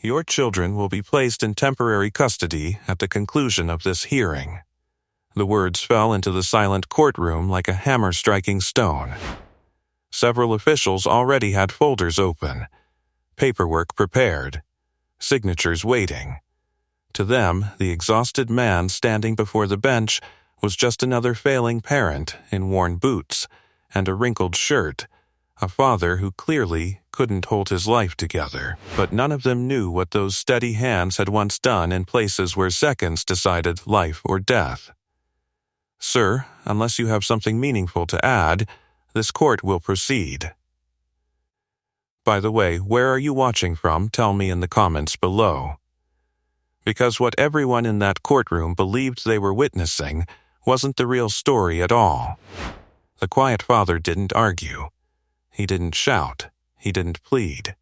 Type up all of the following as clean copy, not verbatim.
Your children will be placed in temporary custody at the conclusion of this hearing. The words fell into the silent courtroom like a hammer striking stone. Several officials already had folders open, paperwork prepared, signatures waiting. To them, the exhausted man standing before the bench was just another failing parent in worn boots and a wrinkled shirt, a father who clearly couldn't hold his life together. But none of them knew what those steady hands had once done in places where seconds decided life or death. Sir, unless you have something meaningful to add, this court will proceed. By the way, where are you watching from? Tell me in the comments below. Because what everyone in that courtroom believed they were witnessing wasn't the real story at all. The quiet father didn't argue. He didn't shout. He didn't plead.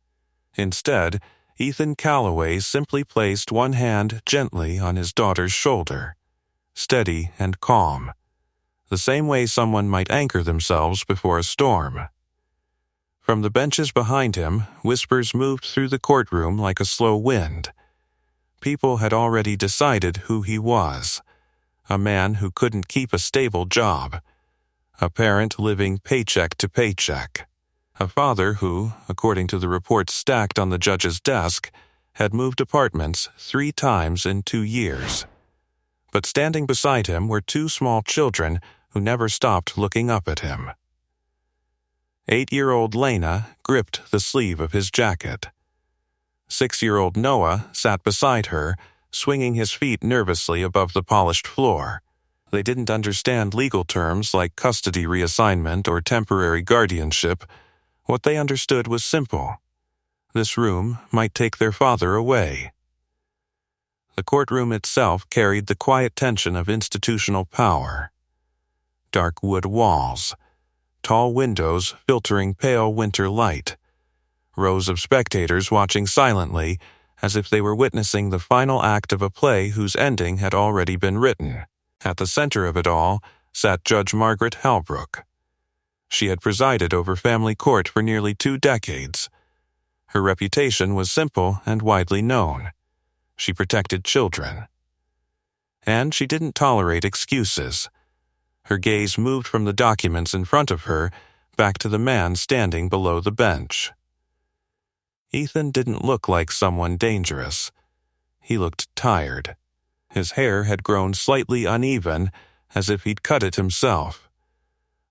Instead, Ethan Calloway simply placed one hand gently on his daughter's shoulder, steady and calm, the same way someone might anchor themselves before a storm. From the benches behind him, whispers moved through the courtroom like a slow wind. People had already decided who he was, a man who couldn't keep a stable job, a parent living paycheck to paycheck, a father who, according to the reports stacked on the judge's desk, had moved apartments 3 times in 2 years. But standing beside him were 2 small children who never stopped looking up at him. 8-year-old Lena gripped the sleeve of his jacket. 6-year-old Noah sat beside her, swinging his feet nervously above the polished floor. They didn't understand legal terms like custody reassignment or temporary guardianship. What they understood was simple. This room might take their father away. The courtroom itself carried the quiet tension of institutional power. Dark wood walls, tall windows filtering pale winter light, rows of spectators watching silently as if they were witnessing the final act of a play whose ending had already been written. At the center of it all sat Judge Margaret Halbrook. She had presided over family court for nearly 2 decades. Her reputation was simple and widely known. She protected children. And she didn't tolerate excuses. Her gaze moved from the documents in front of her back to the man standing below the bench. Ethan didn't look like someone dangerous. He looked tired. His hair had grown slightly uneven, as if he'd cut it himself.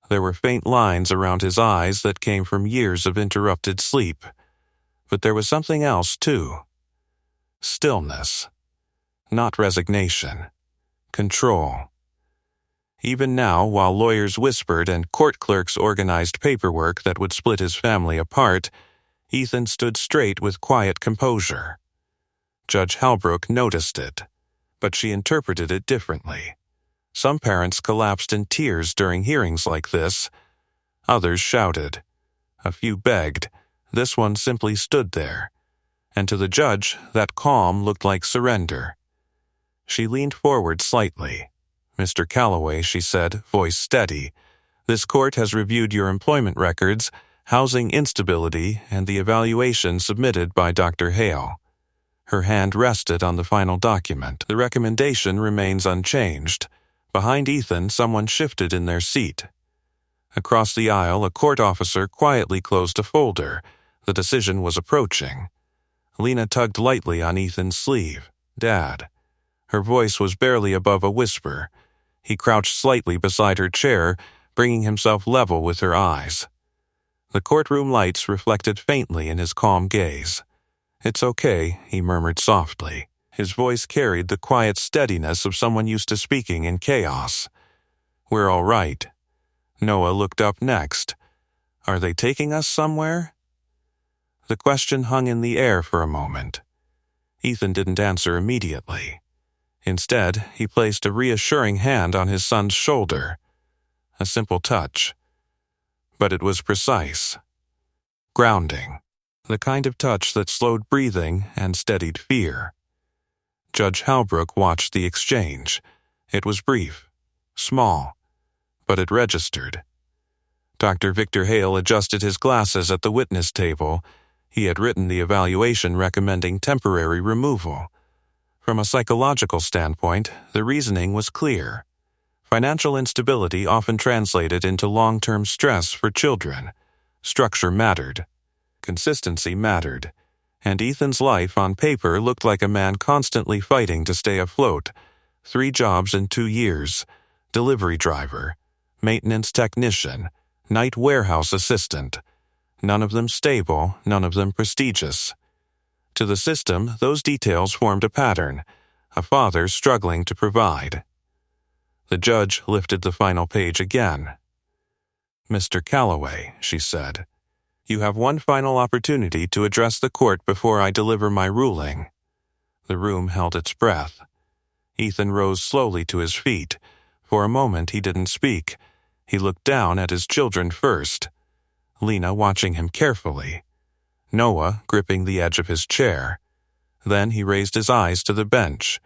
There were faint lines around his eyes that came from years of interrupted sleep. But there was something else, too. Stillness. Not resignation. Control. Even now, while lawyers whispered and court clerks organized paperwork that would split his family apart, Ethan stood straight with quiet composure. Judge Halbrook noticed it, but she interpreted it differently. Some parents collapsed in tears during hearings like this. Others shouted. A few begged. This one simply stood there. And to the judge, that calm looked like surrender. She leaned forward slightly. "Mr. Calloway," she said, voice steady, "this court has reviewed your employment records, housing instability, and the evaluation submitted by Dr. Hale." Her hand rested on the final document. The recommendation remains unchanged. Behind Ethan, someone shifted in their seat. Across the aisle, a court officer quietly closed a folder. The decision was approaching. Lena tugged lightly on Ethan's sleeve. "Dad." Her voice was barely above a whisper. He crouched slightly beside her chair, bringing himself level with her eyes. The courtroom lights reflected faintly in his calm gaze. "It's okay," he murmured softly. His voice carried the quiet steadiness of someone used to speaking in chaos. "We're all right." Noah looked up next. "Are they taking us somewhere?" The question hung in the air for a moment. Ethan didn't answer immediately. Instead, he placed a reassuring hand on his son's shoulder. A simple touch. But it was precise. Grounding. The kind of touch that slowed breathing and steadied fear. Judge Halbrook watched the exchange. It was brief, small, but it registered. Dr. Victor Hale adjusted his glasses at the witness table. He had written the evaluation recommending temporary removal. From a psychological standpoint, the reasoning was clear. Financial instability often translated into long-term stress for children. Structure mattered. Consistency mattered. And Ethan's life on paper looked like a man constantly fighting to stay afloat. 3 jobs in 2 years. Delivery driver, maintenance technician, night warehouse assistant. None of them stable, none of them prestigious. To the system, those details formed a pattern. A father struggling to provide. The judge lifted the final page again. "Mr. Calloway," she said, "you have one final opportunity to address the court before I deliver my ruling." The room held its breath. Ethan rose slowly to his feet. For a moment he didn't speak. He looked down at his children first. Lena watching him carefully. Noah gripping the edge of his chair. Then he raised his eyes to the bench.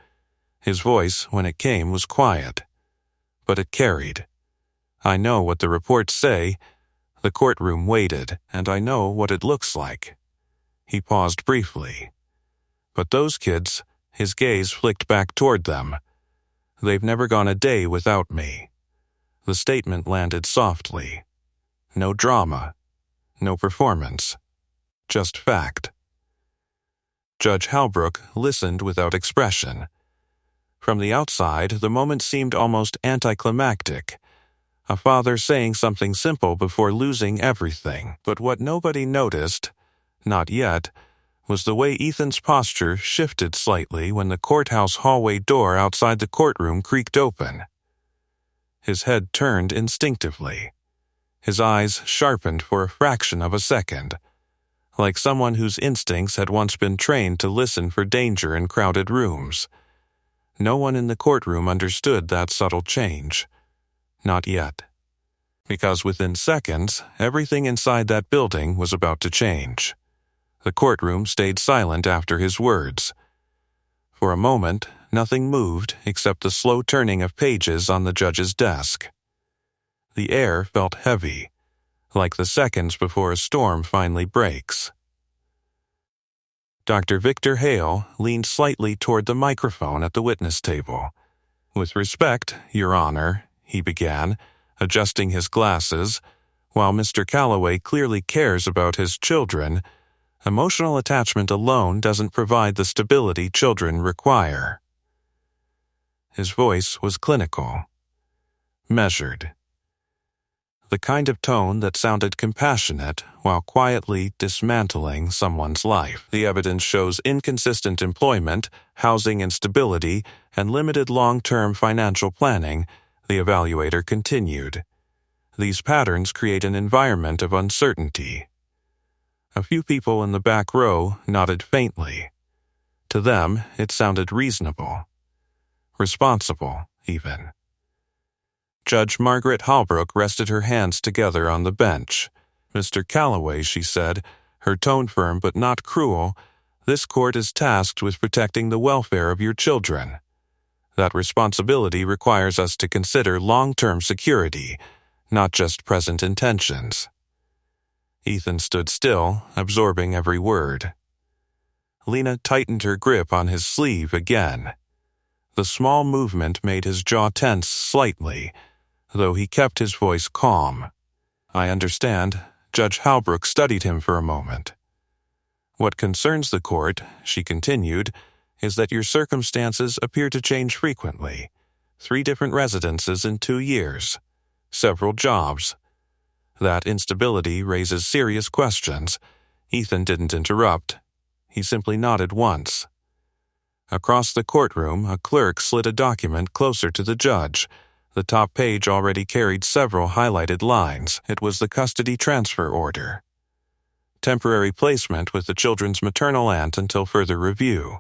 His voice, when it came, was quiet. But it carried. "I know what the reports say. The courtroom waited, and I know what it looks like." He paused briefly. "But those kids," his gaze flicked back toward them, "they've never gone a day without me." The statement landed softly. No drama. No performance. Just fact. Judge Halbrook listened without expression. From the outside, the moment seemed almost anticlimactic. A father saying something simple before losing everything. But what nobody noticed, not yet, was the way Ethan's posture shifted slightly when the courthouse hallway door outside the courtroom creaked open. His head turned instinctively. His eyes sharpened for a fraction of a second, like someone whose instincts had once been trained to listen for danger in crowded rooms. No one in the courtroom understood that subtle change. Not yet. Because within seconds, everything inside that building was about to change. The courtroom stayed silent after his words. For a moment, nothing moved except the slow turning of pages on the judge's desk. The air felt heavy, like the seconds before a storm finally breaks. Dr. Victor Hale leaned slightly toward the microphone at the witness table. "With respect, Your Honor," he began, adjusting his glasses, "while Mr. Calloway clearly cares about his children, emotional attachment alone doesn't provide the stability children require." His voice was clinical, measured. The kind of tone that sounded compassionate while quietly dismantling someone's life. "The evidence shows inconsistent employment, housing instability, and limited long-term financial planning," the evaluator continued. "These patterns create an environment of uncertainty." A few people in the back row nodded faintly. To them, it sounded reasonable. Responsible, even. Judge Margaret Halbrook rested her hands together on the bench. "Mr. Calloway," she said, her tone firm but not cruel, "this court is tasked with protecting the welfare of your children. That responsibility requires us to consider long-term security, not just present intentions." Ethan stood still, absorbing every word. Lena tightened her grip on his sleeve again. The small movement made his jaw tense slightly, though he kept his voice calm. "I understand." Judge Halbrook studied him for a moment. "What concerns the court," she continued, "is that your circumstances appear to change frequently. 3 different residences in 2 years. Several jobs. That instability raises serious questions." Ethan didn't interrupt. He simply nodded once. Across the courtroom, a clerk slid a document closer to the judge. The top page already carried several highlighted lines. It was the custody transfer order. Temporary placement with the children's maternal aunt until further review.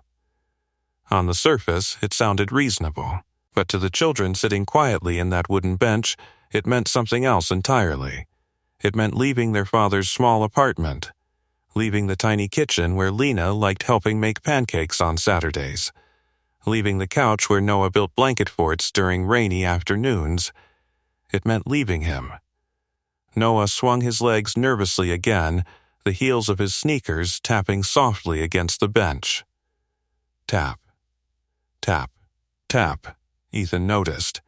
On the surface, it sounded reasonable, but to the children sitting quietly in that wooden bench, it meant something else entirely. It meant leaving their father's small apartment, leaving the tiny kitchen where Lena liked helping make pancakes on Saturdays, leaving the couch where Noah built blanket forts during rainy afternoons. It meant leaving him. Noah swung his legs nervously again, the heels of his sneakers tapping softly against the bench. Tap, tap, tap, Ethan noticed.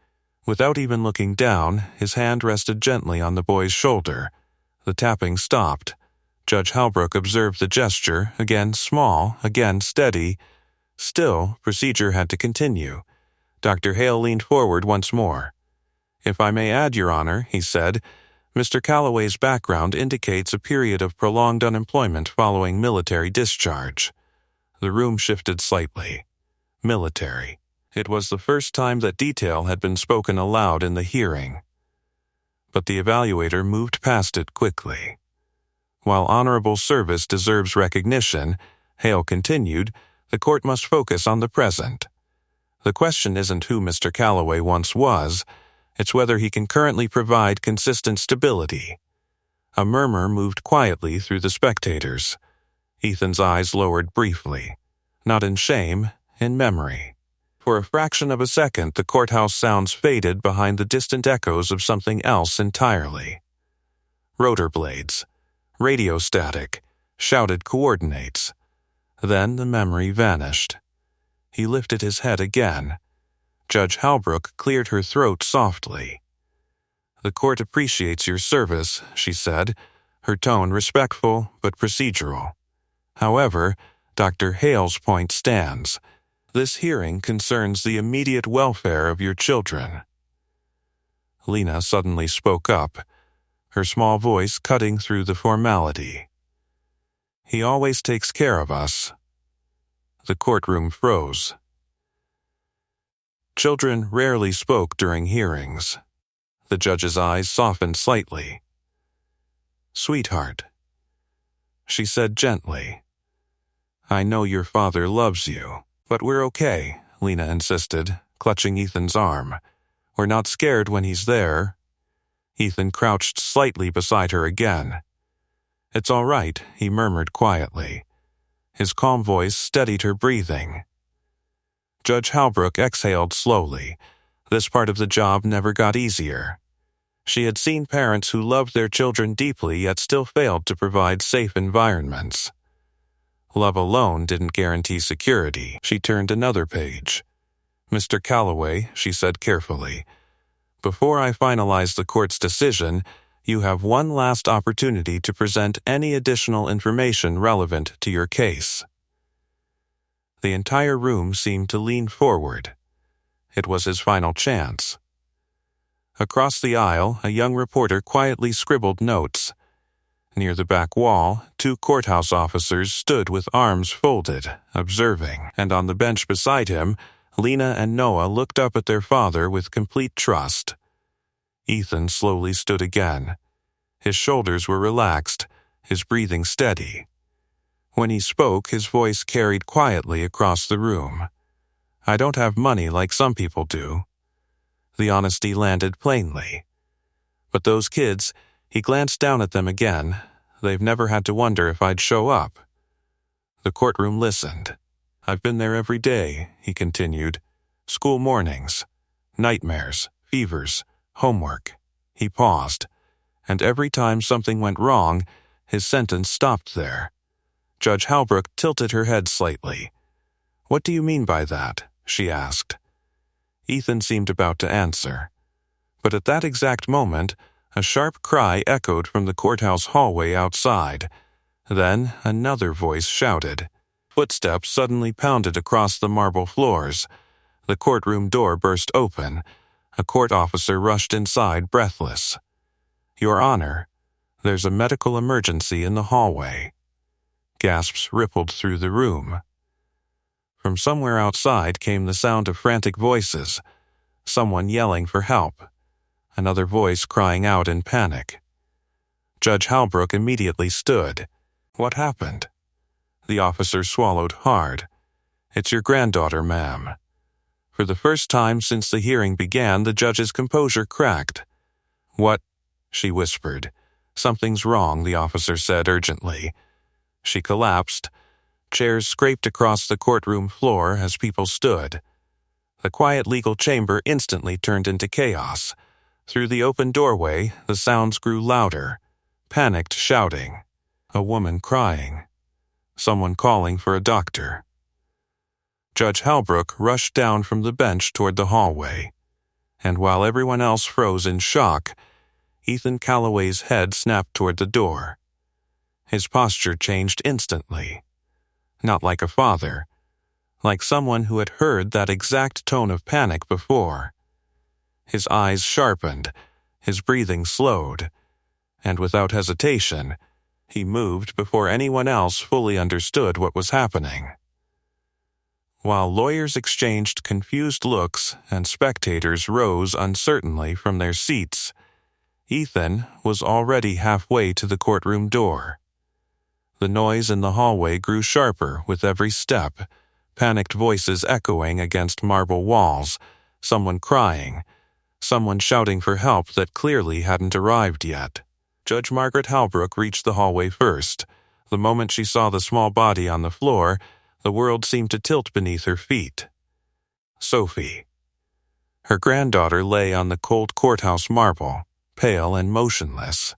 Without even looking down, his hand rested gently on the boy's shoulder. The tapping stopped. Judge Halbrook observed the gesture, again small, again steady. Still, procedure had to continue. Dr. Hale leaned forward once more. "If I may add, Your Honor," he said, "Mr. Calloway's background indicates a period of prolonged unemployment following military discharge." The room shifted slightly. Military. It was the first time that detail had been spoken aloud in the hearing. But the evaluator moved past it quickly. While honorable service deserves recognition, Hale continued, the court must focus on the present. The question isn't who Mr. Calloway once was, it's whether he can currently provide consistent stability. A murmur moved quietly through the spectators. Ethan's eyes lowered briefly. Not in shame, in memory. For a fraction of a second, the courthouse sounds faded behind the distant echoes of something else entirely. Rotor blades, radio static, shouted coordinates. Then the memory vanished. He lifted his head again. Judge Halbrook cleared her throat softly. "The court appreciates your service," she said, her tone respectful but procedural. "However, Dr. Hale's point stands. This hearing concerns the immediate welfare of your children." Lena suddenly spoke up, her small voice cutting through the formality. "He always takes care of us." The courtroom froze. Children rarely spoke during hearings. The judge's eyes softened slightly. "Sweetheart," she said gently, "I know your father loves you. But we're okay," Lena insisted, clutching Ethan's arm. "We're not scared when he's there." Ethan crouched slightly beside her again. "It's all right," he murmured quietly. His calm voice steadied her breathing. Judge Halbrook exhaled slowly. This part of the job never got easier. She had seen parents who loved their children deeply yet still failed to provide safe environments. Love alone didn't guarantee security. She turned another page. "Mr. Calloway," she said carefully, "before I finalize the court's decision, you have one last opportunity to present any additional information relevant to your case." The entire room seemed to lean forward. It was his final chance. Across the aisle, a young reporter quietly scribbled notes. Near the back wall, 2 courthouse officers stood with arms folded, observing, and on the bench beside him, Lena and Noah looked up at their father with complete trust. Ethan slowly stood again. His shoulders were relaxed, his breathing steady. When he spoke, his voice carried quietly across the room. "I don't have money like some people do." The honesty landed plainly. "But those kids," he glanced down at them again, "they've never had to wonder if I'd show up." The courtroom listened. "I've been there every day," he continued. "School mornings, nightmares, fevers, homework." He paused, and every time something went wrong, his sentence stopped there. Judge Halbrook tilted her head slightly. "What do you mean by that?" she asked. Ethan seemed about to answer. But at that exact moment, a sharp cry echoed from the courthouse hallway outside. Then another voice shouted. Footsteps suddenly pounded across the marble floors. The courtroom door burst open. A court officer rushed inside, breathless. "Your Honor, there's a medical emergency in the hallway." Gasps rippled through the room. From somewhere outside came the sound of frantic voices, someone yelling for help, another voice crying out in panic. Judge Halbrook immediately stood. "What happened?" The officer swallowed hard. "It's your granddaughter, ma'am." For the first time since the hearing began, the judge's composure cracked. "What?" she whispered. "Something's wrong," the officer said urgently. She collapsed. Chairs scraped across the courtroom floor as people stood. The quiet legal chamber instantly turned into chaos. Through the open doorway, the sounds grew louder. Panicked shouting. A woman crying. Someone calling for a doctor. Judge Halbrook rushed down from the bench toward the hallway, and while everyone else froze in shock, Ethan Calloway's head snapped toward the door. His posture changed instantly. Not like a father, like someone who had heard that exact tone of panic before. His eyes sharpened, his breathing slowed, and without hesitation, he moved before anyone else fully understood what was happening. While lawyers exchanged confused looks and spectators rose uncertainly from their seats, Ethan was already halfway to the courtroom door. The noise in the hallway grew sharper with every step, panicked voices echoing against marble walls, someone crying, someone shouting for help that clearly hadn't arrived yet. Judge Margaret Halbrook reached the hallway first. The moment she saw the small body on the floor, the world seemed to tilt beneath her feet. Sophie. Her granddaughter lay on the cold courthouse marble, pale and motionless.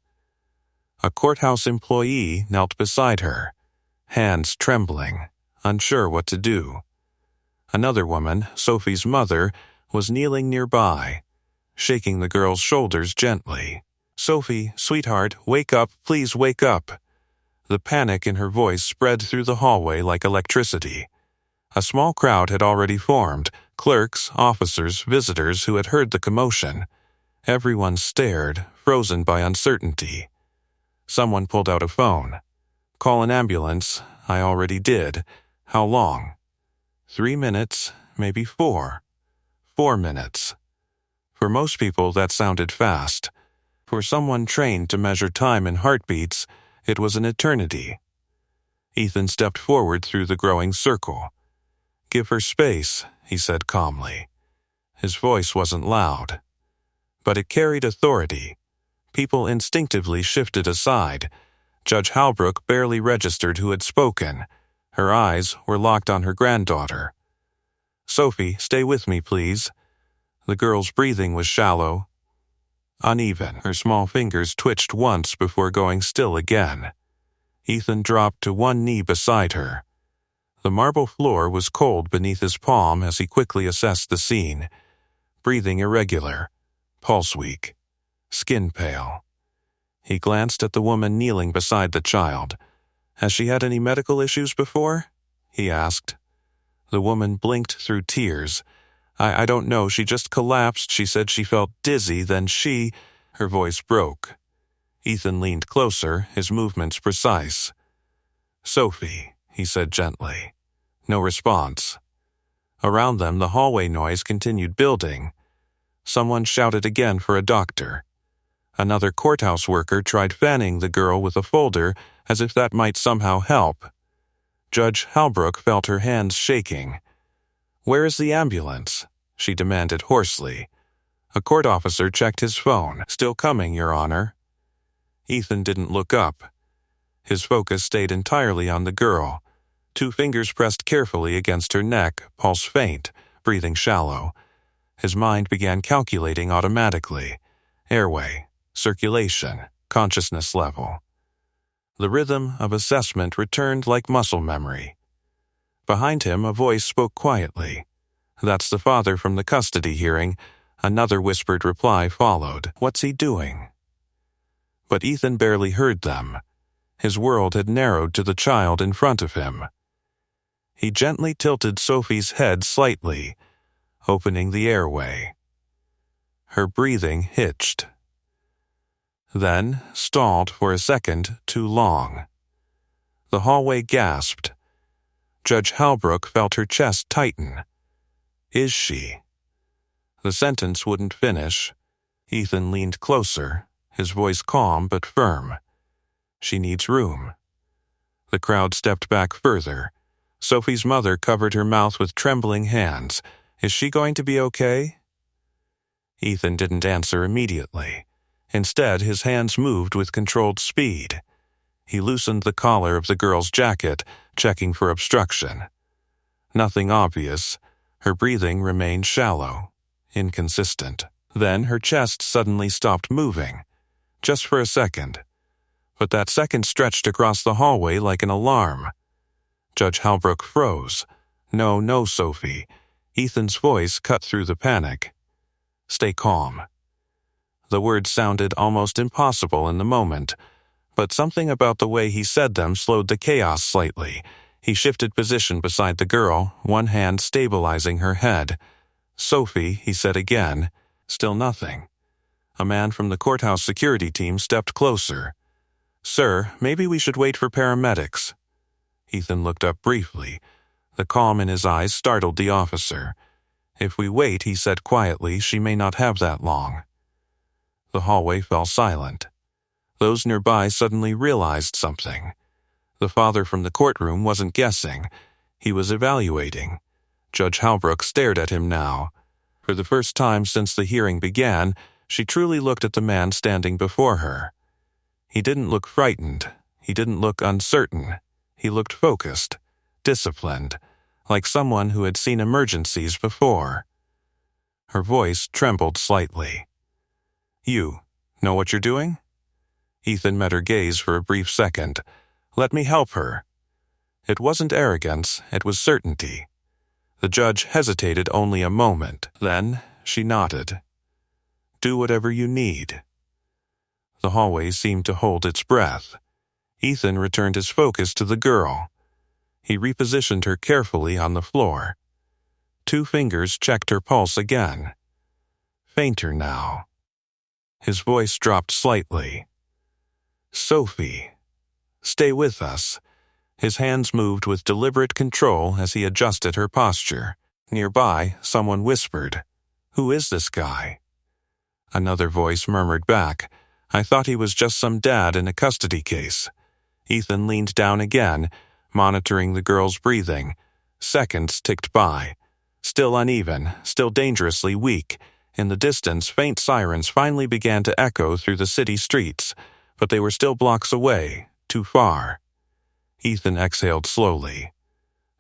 A courthouse employee knelt beside her, hands trembling, unsure what to do. Another woman, Sophie's mother, was kneeling nearby, shaking the girl's shoulders gently. "Sophie, sweetheart, wake up, please wake up." The panic in her voice spread through the hallway like electricity. A small crowd had already formed, clerks, officers, visitors who had heard the commotion. Everyone stared, frozen by uncertainty. Someone pulled out a phone. "Call an ambulance. I already did. How long?" 3 minutes, maybe 4. 4 minutes. For most people, that sounded fast. For someone trained to measure time in heartbeats, it was an eternity. Ethan stepped forward through the growing circle. "Give her space," he said calmly. His voice wasn't loud, but it carried authority. People instinctively shifted aside. Judge Halbrook barely registered who had spoken. Her eyes were locked on her granddaughter. "Sophie, stay with me, please." The girl's breathing was shallow, uneven. Her small fingers twitched once before going still again. Ethan dropped to one knee beside her. The marble floor was cold beneath his palm as he quickly assessed the scene. Breathing irregular, pulse weak, skin pale. He glanced at the woman kneeling beside the child. "Has she had any medical issues before?" he asked. The woman blinked through tears. I don't know, she just collapsed. She said she felt dizzy, then Her voice broke. Ethan leaned closer, his movements precise. "Sophie," he said gently. No response. Around them, the hallway noise continued building. Someone shouted again for a doctor. Another courthouse worker tried fanning the girl with a folder as if that might somehow help. Judge Halbrook felt her hands shaking. "Where is the ambulance?" she demanded hoarsely. A court officer checked his phone. "Still coming, Your Honor." Ethan didn't look up. His focus stayed entirely on the girl. 2 fingers pressed carefully against her neck, pulse faint, breathing shallow. His mind began calculating automatically. Airway, circulation, consciousness level. The rhythm of assessment returned like muscle memory. Behind him, a voice spoke quietly. "That's the father from the custody hearing." Another whispered reply followed. "What's he doing?" But Ethan barely heard them. His world had narrowed to the child in front of him. He gently tilted Sophie's head slightly, opening the airway. Her breathing hitched. Then stalled for a second too long. The hallway gasped. Judge Halbrook felt her chest tighten. "Is she?" The sentence wouldn't finish. Ethan leaned closer, his voice calm but firm. "She needs room." The crowd stepped back further. Sophie's mother covered her mouth with trembling hands. "Is she going to be okay?" Ethan didn't answer immediately. Instead, his hands moved with controlled speed. He loosened the collar of the girl's jacket, checking for obstruction. Nothing obvious. Her breathing remained shallow, inconsistent. Then her chest suddenly stopped moving. Just for a second. but that second stretched across the hallway like an alarm. Judge Halbrook froze. "No, no, Sophie." Ethan's voice cut through the panic. "Stay calm." The words sounded almost impossible in the moment, but something about the way he said them slowed the chaos slightly. He shifted position beside the girl, one hand stabilizing her head. "Sophie," he said again. Still nothing. A man from the courthouse security team stepped closer. "Sir, maybe we should wait for paramedics." Ethan looked up briefly. The calm in his eyes startled the officer. "If we wait," he said quietly, "she may not have that long." The hallway fell silent. Those nearby suddenly realized something. The father from the courtroom wasn't guessing. He was evaluating. Judge Halbrook stared at him now. For the first time since the hearing began, she truly looked at the man standing before her. He didn't look frightened. He didn't look uncertain. He looked focused, disciplined, like someone who had seen emergencies before. Her voice trembled slightly. "You know what you're doing?" Ethan met her gaze for a brief second. "Let me help her." It wasn't arrogance, it was certainty. The judge hesitated only a moment. Then she nodded. "Do whatever you need." The hallway seemed to hold its breath. Ethan returned his focus to the girl. He repositioned her carefully on the floor. 2 fingers checked her pulse again. Fainter now. His voice dropped slightly. "Sophie, stay with us." His hands moved with deliberate control as he adjusted her posture. Nearby, someone whispered, "Who is this guy?" Another voice murmured back, "I thought he was just some dad in a custody case." Ethan leaned down again, monitoring the girl's breathing. Seconds ticked by. Still uneven, still dangerously weak. In the distance, faint sirens finally began to echo through the city streets, but they were still blocks away, too far. Ethan exhaled slowly.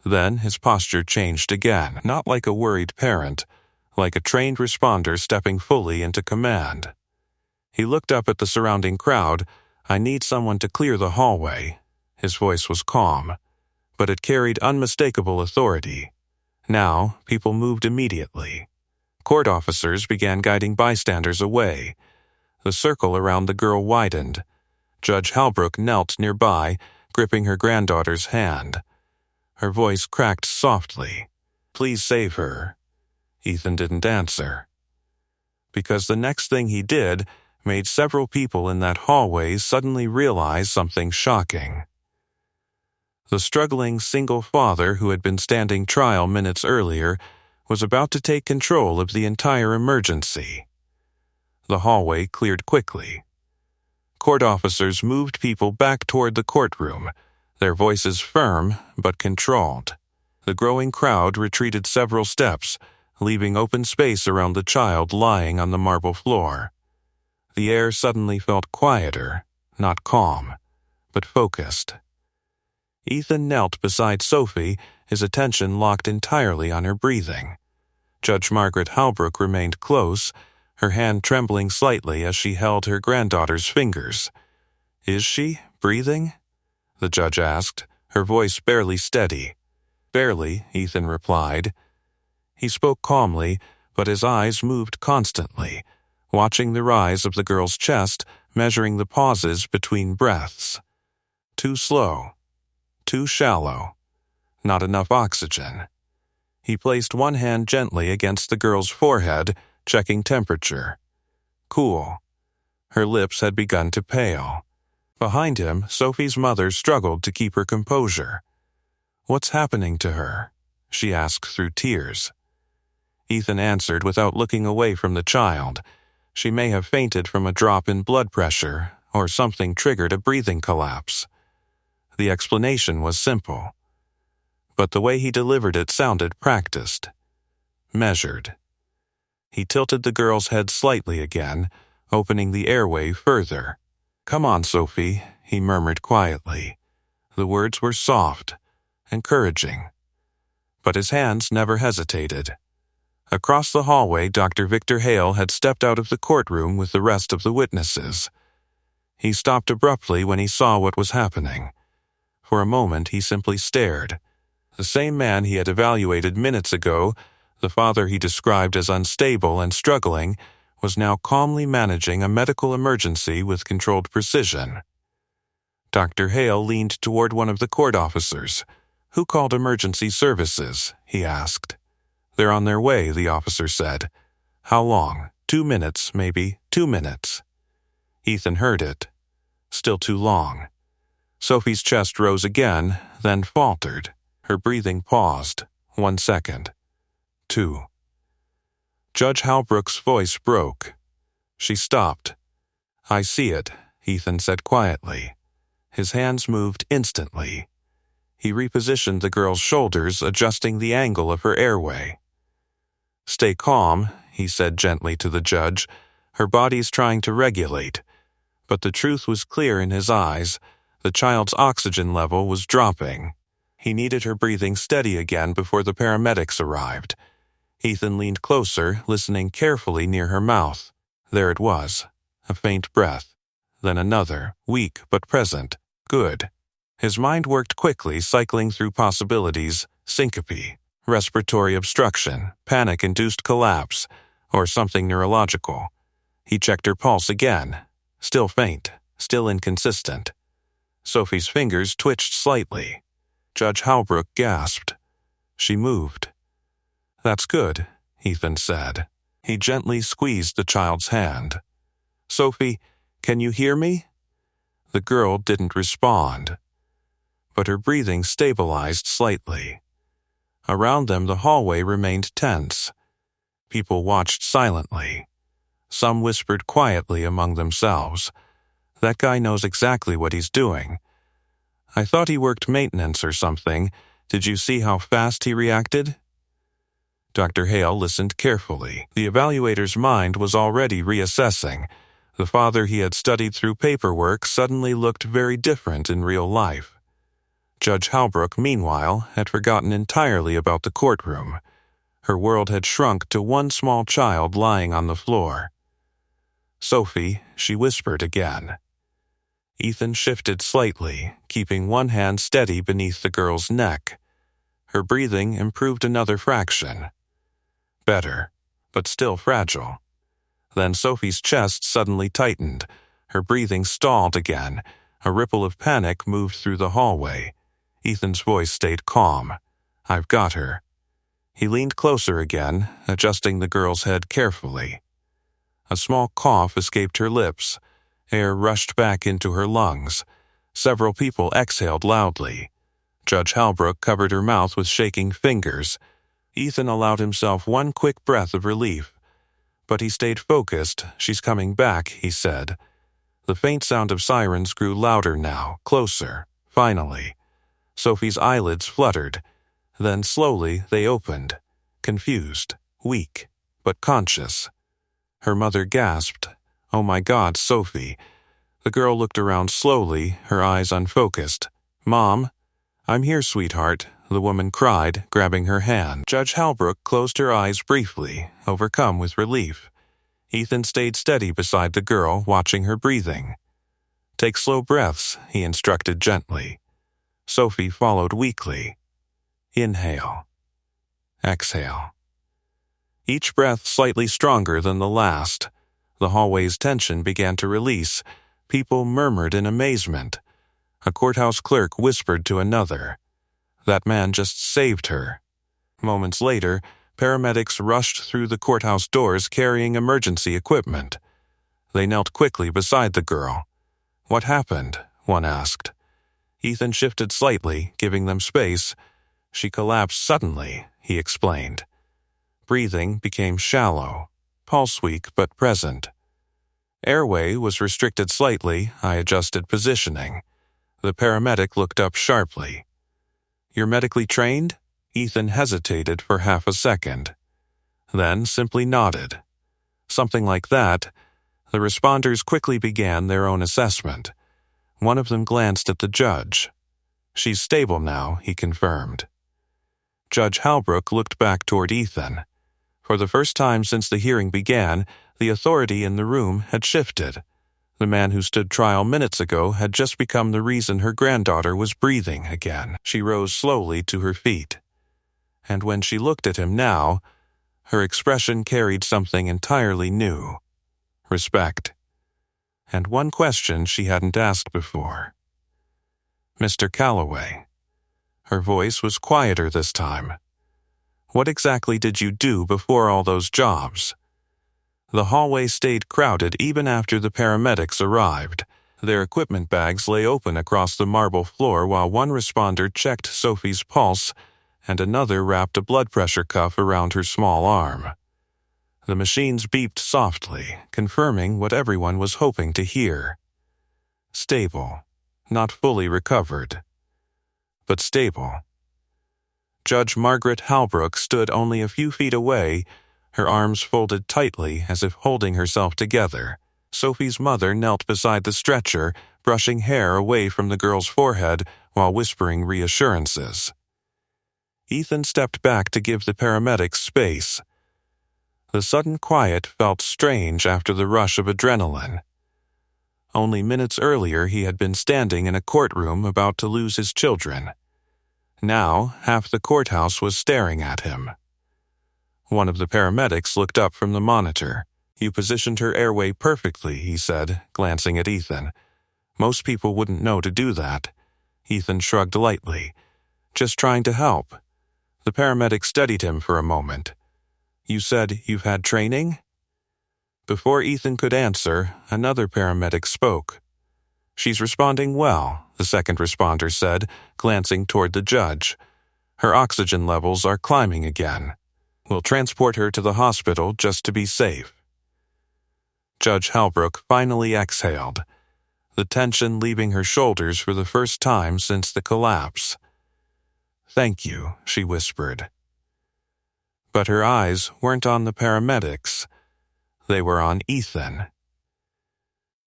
Then his posture changed again, not like a worried parent, like a trained responder stepping fully into command. He looked up at the surrounding crowd. "I need someone to clear the hallway." His voice was calm, but it carried unmistakable authority. Now, people moved immediately. Court officers began guiding bystanders away. The circle around the girl widened. Judge Halbrook knelt nearby, gripping her granddaughter's hand. Her voice cracked softly. "Please save her." Ethan didn't answer. Because the next thing he did made several people in that hallway suddenly realize something shocking. The struggling single father who had been standing trial minutes earlier was about to take control of the entire emergency. The hallway cleared quickly. Court officers moved people back toward the courtroom, their voices firm but controlled. The growing crowd retreated several steps, leaving open space around the child lying on the marble floor. The air suddenly felt quieter, not calm, but focused. Ethan knelt beside Sophie, his attention locked entirely on her breathing. Judge Margaret Halbrook remained close, her hand trembling slightly as she held her granddaughter's fingers. "Is she breathing?" the judge asked, her voice barely steady. "Barely," Ethan replied. He spoke calmly, but his eyes moved constantly, watching the rise of the girl's chest, measuring the pauses between breaths. Too slow. Too shallow. Not enough oxygen. He placed one hand gently against the girl's forehead, checking temperature. Cool. Her lips had begun to pale. Behind him, Sophie's mother struggled to keep her composure. "What's happening to her?" she asked through tears. Ethan answered without looking away from the child. She may have fainted from a drop in blood pressure, or something triggered a breathing collapse. The explanation was simple, but the way he delivered it sounded practiced, measured. He tilted the girl's head slightly again, opening the airway further. "Come on, Sophie," he murmured quietly. The words were soft, encouraging. But his hands never hesitated. Across the hallway, Dr. Victor Hale had stepped out of the courtroom with the rest of the witnesses. He stopped abruptly when he saw what was happening. For a moment, he simply stared. The same man he had evaluated minutes ago, the father he described as unstable and struggling, was now calmly managing a medical emergency with controlled precision. Dr. Hale leaned toward one of the court officers. "Who called emergency services?" he asked. "They're on their way," the officer said. "How long? 2 minutes, maybe. 2 minutes." Ethan heard it. Still too long. Sophie's chest rose again, then faltered. Her breathing paused. 1 second. 2. Judge Halbrook's voice broke. She stopped. "I see it," Ethan said quietly. His hands moved instantly. He repositioned the girl's shoulders, adjusting the angle of her airway. "Stay calm," he said gently to the judge. "Her body's trying to regulate." But the truth was clear in his eyes. The child's oxygen level was dropping. He needed her breathing steady again before the paramedics arrived. Ethan leaned closer, listening carefully near her mouth. There it was, a faint breath. Then another, weak but present. Good. His mind worked quickly, cycling through possibilities: syncope, respiratory obstruction, panic-induced collapse, or something neurological. He checked her pulse again. Still faint, still inconsistent. Sophie's fingers twitched slightly. Judge Halbrook gasped. She moved. "That's good," Ethan said. He gently squeezed the child's hand. "Sophie, can you hear me?" The girl didn't respond, but her breathing stabilized slightly. Around them, the hallway remained tense. People watched silently. Some whispered quietly among themselves. "That guy knows exactly what he's doing. I thought he worked maintenance or something. Did you see how fast he reacted?" Dr. Hale listened carefully. The evaluator's mind was already reassessing. The father he had studied through paperwork suddenly looked very different in real life. Judge Halbrook, meanwhile, had forgotten entirely about the courtroom. Her world had shrunk to one small child lying on the floor. "Sophie," she whispered again. Ethan shifted slightly, keeping one hand steady beneath the girl's neck. Her breathing improved another fraction. Better, but still fragile. Then Sophie's chest suddenly tightened. Her breathing stalled again. A ripple of panic moved through the hallway. Ethan's voice stayed calm. "I've got her." He leaned closer again, adjusting the girl's head carefully. A small cough escaped her lips. Air rushed back into her lungs. Several people exhaled loudly. Judge Halbrook covered her mouth with shaking fingers. Ethan allowed himself one quick breath of relief. But he stayed focused. "She's coming back," he said. The faint sound of sirens grew louder now, closer. Finally, Sophie's eyelids fluttered. Then slowly they opened, confused, weak, but conscious. Her mother gasped, "Oh my God, Sophie." The girl looked around slowly, her eyes unfocused. "Mom?" "I'm here, sweetheart," the woman cried, grabbing her hand. Judge Halbrook closed her eyes briefly, overcome with relief. Ethan stayed steady beside the girl, watching her breathing. "Take slow breaths," he instructed gently. Sophie followed weakly. Inhale. Exhale. Each breath slightly stronger than the last. The hallway's tension began to release. People murmured in amazement. A courthouse clerk whispered to another. "That man just saved her." Moments later, paramedics rushed through the courthouse doors carrying emergency equipment. They knelt quickly beside the girl. "What happened?" one asked. Ethan shifted slightly, giving them space. "She collapsed suddenly," he explained. Breathing became shallow, pulse weak but present. Airway was restricted slightly. I adjusted positioning. The paramedic looked up sharply. "You're medically trained?" Ethan hesitated for half a second, then simply nodded. Something like that. The responders quickly began their own assessment. One of them glanced at the judge. "She's stable now," he confirmed. Judge Halbrook looked back toward Ethan. For the first time since the hearing began, the authority in the room had shifted. The man who stood trial minutes ago had just become the reason her granddaughter was breathing again. She rose slowly to her feet. And when she looked at him now, her expression carried something entirely new. Respect. And one question she hadn't asked before. Mr. Calloway. Her voice was quieter this time. What exactly did you do before all those jobs? The hallway stayed crowded even after the paramedics arrived. Their equipment bags lay open across the marble floor while one responder checked Sophie's pulse and another wrapped a blood pressure cuff around her small arm. The machines beeped softly, confirming what everyone was hoping to hear. Stable. Not fully recovered. But stable. Judge Margaret Halbrook stood only a few feet away, her arms folded tightly as if holding herself together. Sophie's mother knelt beside the stretcher, brushing hair away from the girl's forehead while whispering reassurances. Ethan stepped back to give the paramedics space. The sudden quiet felt strange after the rush of adrenaline. Only minutes earlier he had been standing in a courtroom about to lose his children. Now, half the courthouse was staring at him. One of the paramedics looked up from the monitor. You positioned her airway perfectly, he said, glancing at Ethan. Most people wouldn't know to do that. Ethan shrugged lightly. Just trying to help. The paramedic studied him for a moment. You said you've had training? Before Ethan could answer, another paramedic spoke. She's responding well, the second responder said, glancing toward the judge. Her oxygen levels are climbing again. We'll transport her to the hospital just to be safe. Judge Halbrook finally exhaled, the tension leaving her shoulders for the first time since the collapse. Thank you, she whispered. But her eyes weren't on the paramedics. They were on Ethan.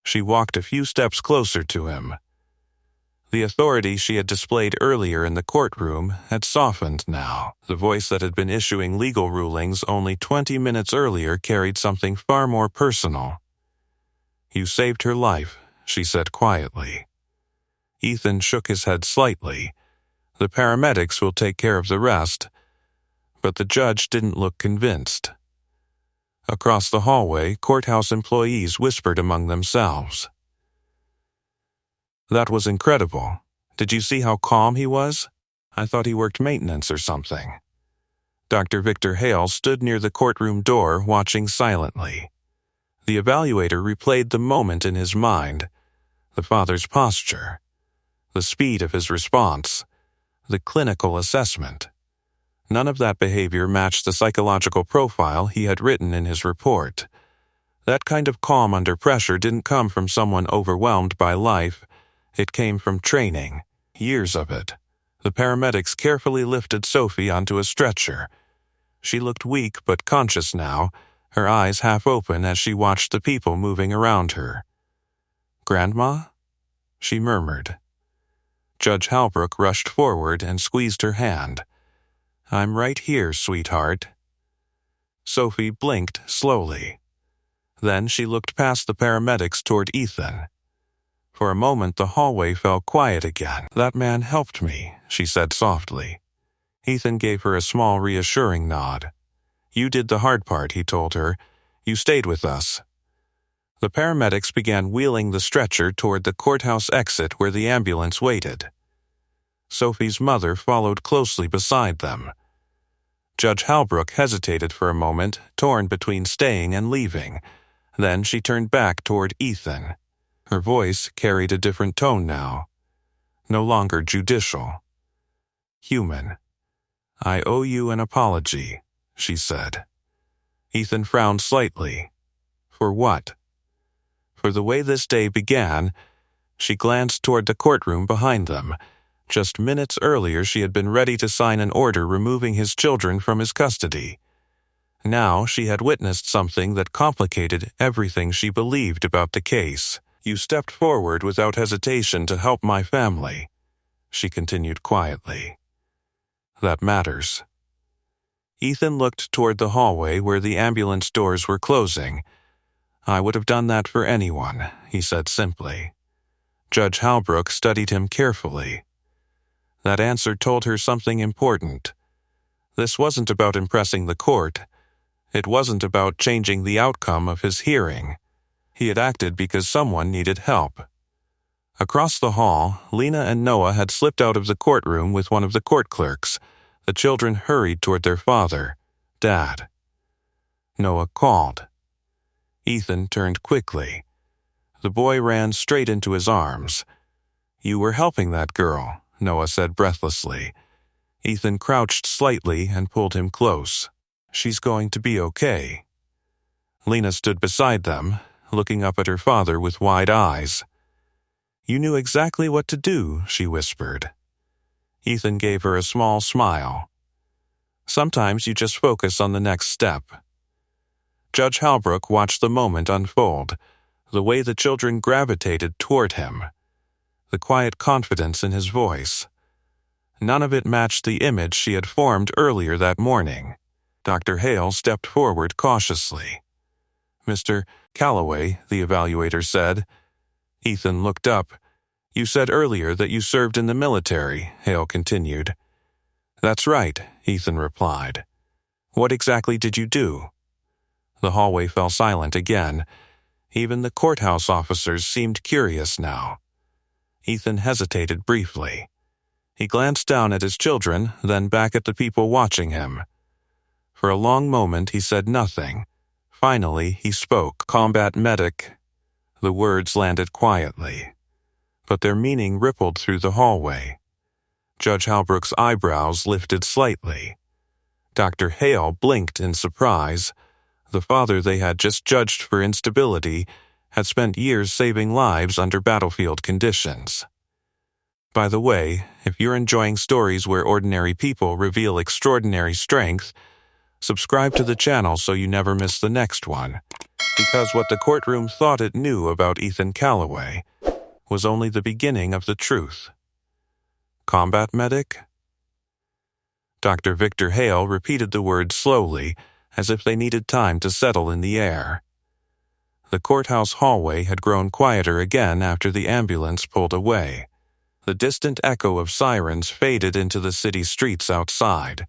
She walked a few steps closer to him. The authority she had displayed earlier in the courtroom had softened now. The voice that had been issuing legal rulings only 20 minutes earlier carried something far more personal. You saved her life, she said quietly. Ethan shook his head slightly. The paramedics will take care of the rest. But the judge didn't look convinced. Across the hallway, courthouse employees whispered among themselves. That was incredible. Did you see how calm he was? I thought he worked maintenance or something. Dr. Victor Hale stood near the courtroom door, watching silently. The evaluator replayed the moment in his mind, the father's posture, the speed of his response, the clinical assessment. None of that behavior matched the psychological profile he had written in his report. That kind of calm under pressure didn't come from someone overwhelmed by life. It came from training, years of it. The paramedics carefully lifted Sophie onto a stretcher. She looked weak but conscious now, her eyes half open as she watched the people moving around her. Grandma? She murmured. Judge Halbrook rushed forward and squeezed her hand. I'm right here, sweetheart. Sophie blinked slowly. Then she looked past the paramedics toward Ethan. For a moment the hallway fell quiet again. That man helped me, she said softly. Ethan gave her a small reassuring nod. You did the hard part, he told her. You stayed with us. The paramedics began wheeling the stretcher toward the courthouse exit where the ambulance waited. Sophie's mother followed closely beside them. Judge Halbrook hesitated for a moment, torn between staying and leaving. Then she turned back toward Ethan. Her voice carried a different tone now. No longer judicial. Human. I owe you an apology, she said. Ethan frowned slightly. For what? For the way this day began. She glanced toward the courtroom behind them. Just minutes earlier she had been ready to sign an order removing his children from his custody. Now she had witnessed something that complicated everything she believed about the case. You stepped forward without hesitation to help my family, she continued quietly. That matters. Ethan looked toward the hallway where the ambulance doors were closing. I would have done that for anyone, he said simply. Judge Halbrook studied him carefully. That answer told her something important. This wasn't about impressing the court. It wasn't about changing the outcome of his hearing. He had acted because someone needed help. Across the hall, Lena and Noah had slipped out of the courtroom with one of the court clerks. The children hurried toward their father, Dad. Noah called. Ethan turned quickly. The boy ran straight into his arms. You were helping that girl, Noah said breathlessly. Ethan crouched slightly and pulled him close. She's going to be okay. Lena stood beside them, looking up at her father with wide eyes. You knew exactly what to do, she whispered. Ethan gave her a small smile. Sometimes you just focus on the next step. Judge Halbrook watched the moment unfold, the way the children gravitated toward him, the quiet confidence in his voice. None of it matched the image she had formed earlier that morning. Dr. Hale stepped forward cautiously. Mr. Calloway, the evaluator said. Ethan looked up. You said earlier that you served in the military, Hale continued. That's right, Ethan replied. What exactly did you do? The hallway fell silent again. Even the courthouse officers seemed curious now. Ethan hesitated briefly. He glanced down at his children, then back at the people watching him. For a long moment he said nothing. Finally he spoke. Combat medic. The words landed quietly, but their meaning rippled through the hallway. Judge Halbrook's eyebrows lifted slightly. Dr. Hale blinked in surprise. The father they had just judged for instability had spent years saving lives under battlefield conditions. By the way, if you're enjoying stories where ordinary people reveal extraordinary strength, subscribe to the channel so you never miss the next one, because what the courtroom thought it knew about Ethan Calloway was only the beginning of the truth. Combat medic? Dr. Victor Hale repeated the words slowly, as if they needed time to settle in the air. The courthouse hallway had grown quieter again after the ambulance pulled away. The distant echo of sirens faded into the city streets outside,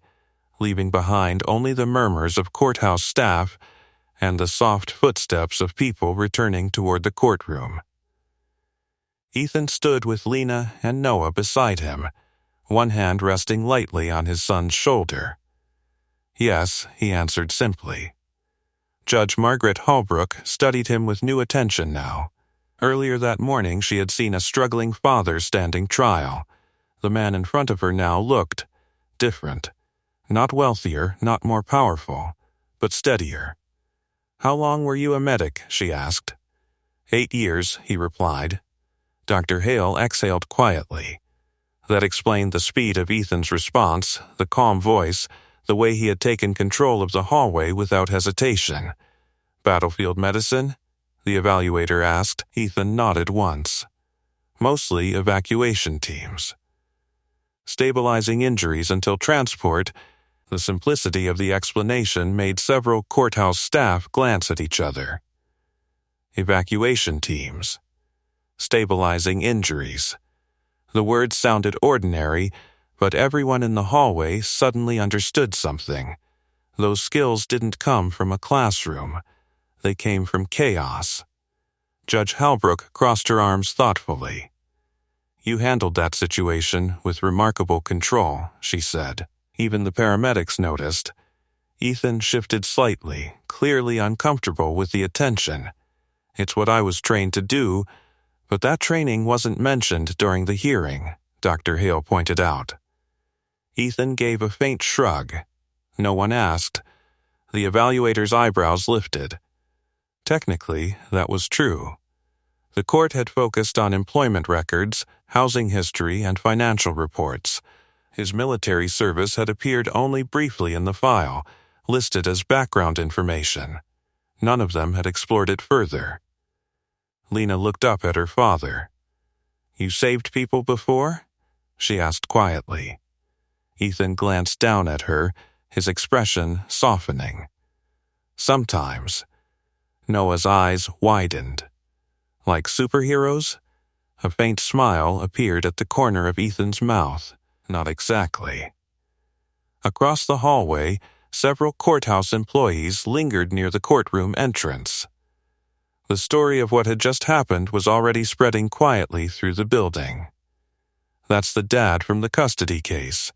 leaving behind only the murmurs of courthouse staff and the soft footsteps of people returning toward the courtroom. Ethan stood with Lena and Noah beside him, one hand resting lightly on his son's shoulder. Yes, he answered simply. Judge Margaret Halbrook studied him with new attention now. Earlier that morning she had seen a struggling father standing trial. The man in front of her now looked different. Not wealthier, not more powerful, but steadier. How long were you a medic? She asked. 8 years, he replied. Dr. Hale exhaled quietly. That explained the speed of Ethan's response, the calm voice, the way he had taken control of the hallway without hesitation. Battlefield medicine? The evaluator asked. Ethan nodded once. Mostly evacuation teams. Stabilizing injuries until transport. The simplicity of the explanation made several courthouse staff glance at each other. Evacuation teams. Stabilizing injuries. The words sounded ordinary, but everyone in the hallway suddenly understood something. Those skills didn't come from a classroom. They came from chaos. Judge Halbrook crossed her arms thoughtfully. You handled that situation with remarkable control, she said. Even the paramedics noticed. Ethan shifted slightly, clearly uncomfortable with the attention. It's what I was trained to do, but that training wasn't mentioned during the hearing, Dr. Hale pointed out. Ethan gave a faint shrug. No one asked. The evaluator's eyebrows lifted. Technically, that was true. The court had focused on employment records, housing history, and financial reports. His military service had appeared only briefly in the file, listed as background information. None of them had explored it further. Lena looked up at her father. You saved people before? She asked quietly. Ethan glanced down at her, his expression softening. Sometimes. Noah's eyes widened. Like superheroes? A faint smile appeared at the corner of Ethan's mouth. Not exactly. Across the hallway, several courthouse employees lingered near the courtroom entrance. The story of what had just happened was already spreading quietly through the building. That's the dad from the custody case.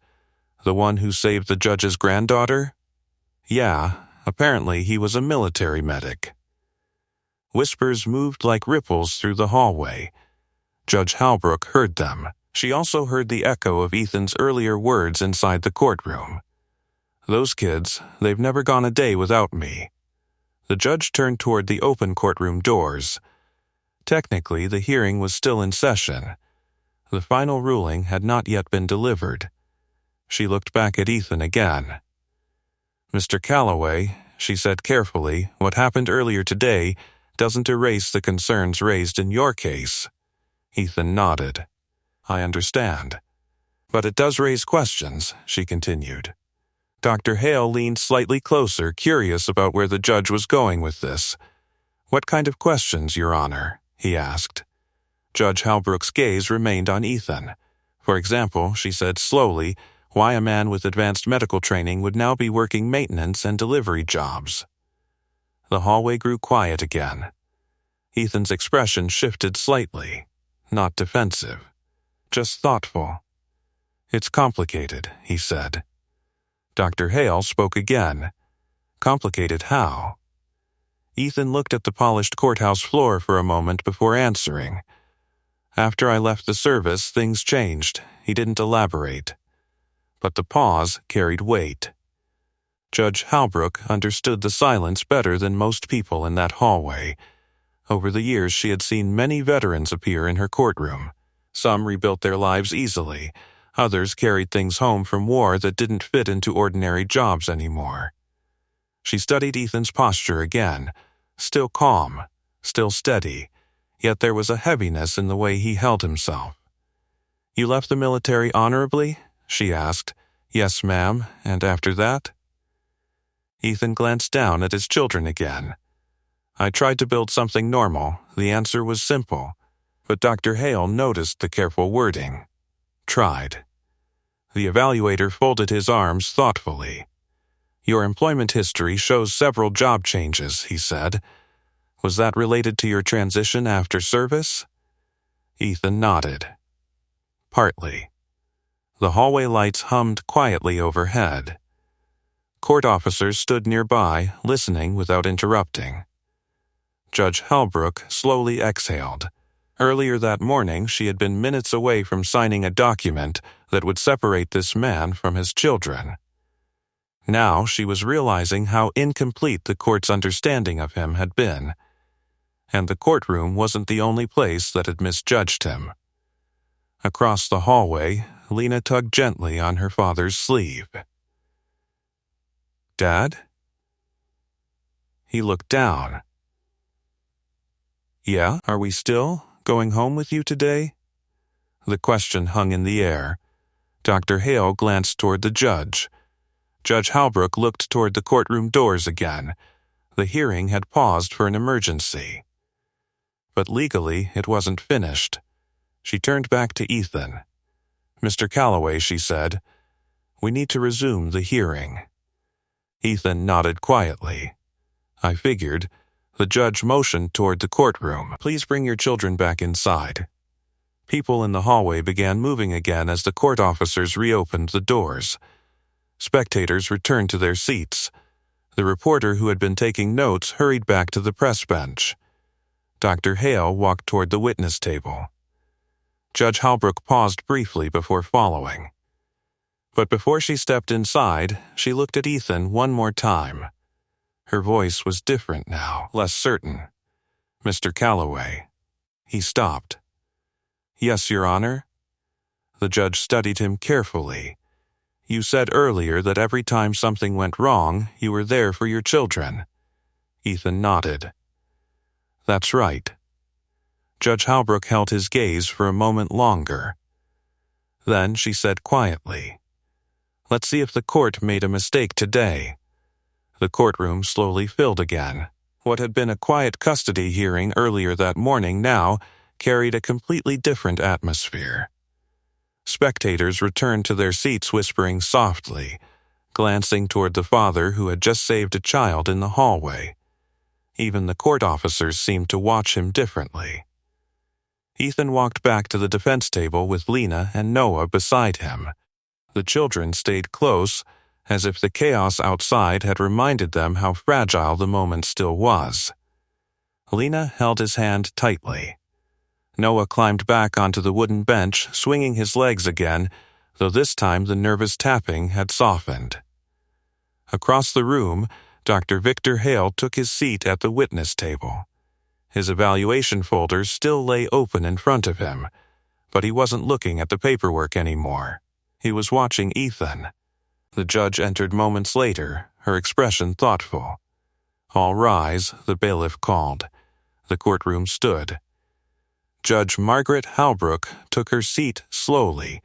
The one who saved the judge's granddaughter? Yeah, apparently he was a military medic. Whispers moved like ripples through the hallway. Judge Halbrook heard them. She also heard the echo of Ethan's earlier words inside the courtroom. Those kids, they've never gone a day without me. The judge turned toward the open courtroom doors. Technically, the hearing was still in session. The final ruling had not yet been delivered. She looked back at Ethan again. "Mr. Calloway," she said carefully, "what happened earlier today doesn't erase the concerns raised in your case." Ethan nodded. "I understand. But it does raise questions," she continued. Dr. Hale leaned slightly closer, curious about where the judge was going with this. "What kind of questions, Your Honor?" he asked. Judge Halbrook's gaze remained on Ethan. "For example," she said slowly, "why a man with advanced medical training would now be working maintenance and delivery jobs." The hallway grew quiet again. Ethan's expression shifted slightly, not defensive, just thoughtful. "It's complicated," he said. Dr. Hale spoke again. "Complicated how?" Ethan looked at the polished courthouse floor for a moment before answering. "After I left the service, things changed." He didn't elaborate. But the pause carried weight. Judge Halbrook understood the silence better than most people in that hallway. Over the years, she had seen many veterans appear in her courtroom. Some rebuilt their lives easily. Others carried things home from war that didn't fit into ordinary jobs anymore. She studied Ethan's posture again, still calm, still steady, yet there was a heaviness in the way he held himself. "You left the military honorably?" she asked. "Yes, ma'am. And after that?" Ethan glanced down at his children again. "I tried to build something normal. The answer was simple. But Dr. Hale noticed the careful wording. Tried." The evaluator folded his arms thoughtfully. "Your employment history shows several job changes," he said. "Was that related to your transition after service?" Ethan nodded. "Partly." The hallway lights hummed quietly overhead. Court officers stood nearby, listening without interrupting. Judge Halbrook slowly exhaled. Earlier that morning, she had been minutes away from signing a document that would separate this man from his children. Now she was realizing how incomplete the court's understanding of him had been. And the courtroom wasn't the only place that had misjudged him. Across the hallway, Lena tugged gently on her father's sleeve. "Dad?" He looked down. "Yeah, are we still going home with you today?" The question hung in the air. Dr. Hale glanced toward the judge. Judge Halbrook looked toward the courtroom doors again. The hearing had paused for an emergency. But legally, it wasn't finished. She turned back to Ethan. "Mr. Calloway," she said, "we need to resume the hearing." Ethan nodded quietly. "I figured." The judge motioned toward the courtroom. "Please bring your children back inside." People in the hallway began moving again as the court officers reopened the doors. Spectators returned to their seats. The reporter who had been taking notes hurried back to the press bench. Dr. Hale walked toward the witness table. Judge Halbrook paused briefly before following. But before she stepped inside, she looked at Ethan one more time. Her voice was different now, less certain. "Mr. Calloway." He stopped. "Yes, Your Honor." The judge studied him carefully. "You said earlier that every time something went wrong, you were there for your children." Ethan nodded. "That's right." Judge Halbrook held his gaze for a moment longer. Then she said quietly, "Let's see if the court made a mistake today." The courtroom slowly filled again. What had been a quiet custody hearing earlier that morning now carried a completely different atmosphere. Spectators returned to their seats whispering softly, glancing toward the father who had just saved a child in the hallway. Even the court officers seemed to watch him differently. Ethan walked back to the defense table with Lena and Noah beside him. The children stayed close, as if the chaos outside had reminded them how fragile the moment still was. Lena held his hand tightly. Noah climbed back onto the wooden bench, swinging his legs again, though this time the nervous tapping had softened. Across the room, Dr. Victor Hale took his seat at the witness table. His evaluation folder still lay open in front of him, but he wasn't looking at the paperwork anymore. He was watching Ethan. The judge entered moments later, her expression thoughtful. "All rise," the bailiff called. The courtroom stood. Judge Margaret Halbrook took her seat slowly,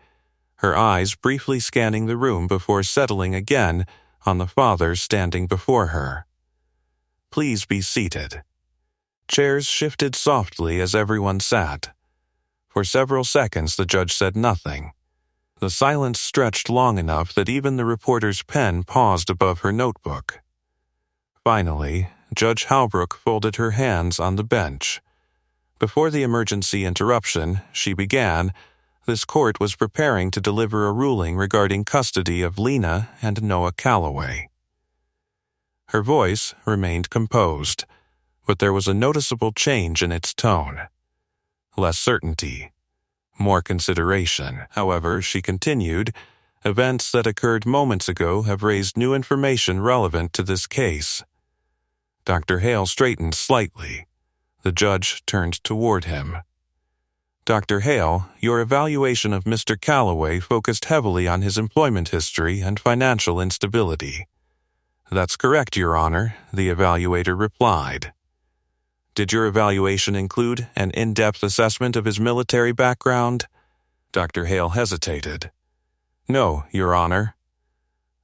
her eyes briefly scanning the room before settling again on the father standing before her. "Please be seated." Chairs shifted softly as everyone sat. For several seconds the judge said nothing. The silence stretched long enough that even the reporter's pen paused above her notebook. Finally, Judge Halbrook folded her hands on the bench. Before the emergency interruption, she began, this court was preparing to deliver a ruling regarding custody of Lena and Noah Calloway. Her voice remained composed, but there was a noticeable change in its tone. Less certainty, more consideration. However, she continued, events that occurred moments ago have raised new information relevant to this case. Dr. Hale straightened slightly. The judge turned toward him. "Dr. Hale, your evaluation of Mr. Calloway focused heavily on his employment history and financial instability." "That's correct, Your Honor," the evaluator replied. "Did your evaluation include an in-depth assessment of his military background?" Dr. Hale hesitated. "No, Your Honor."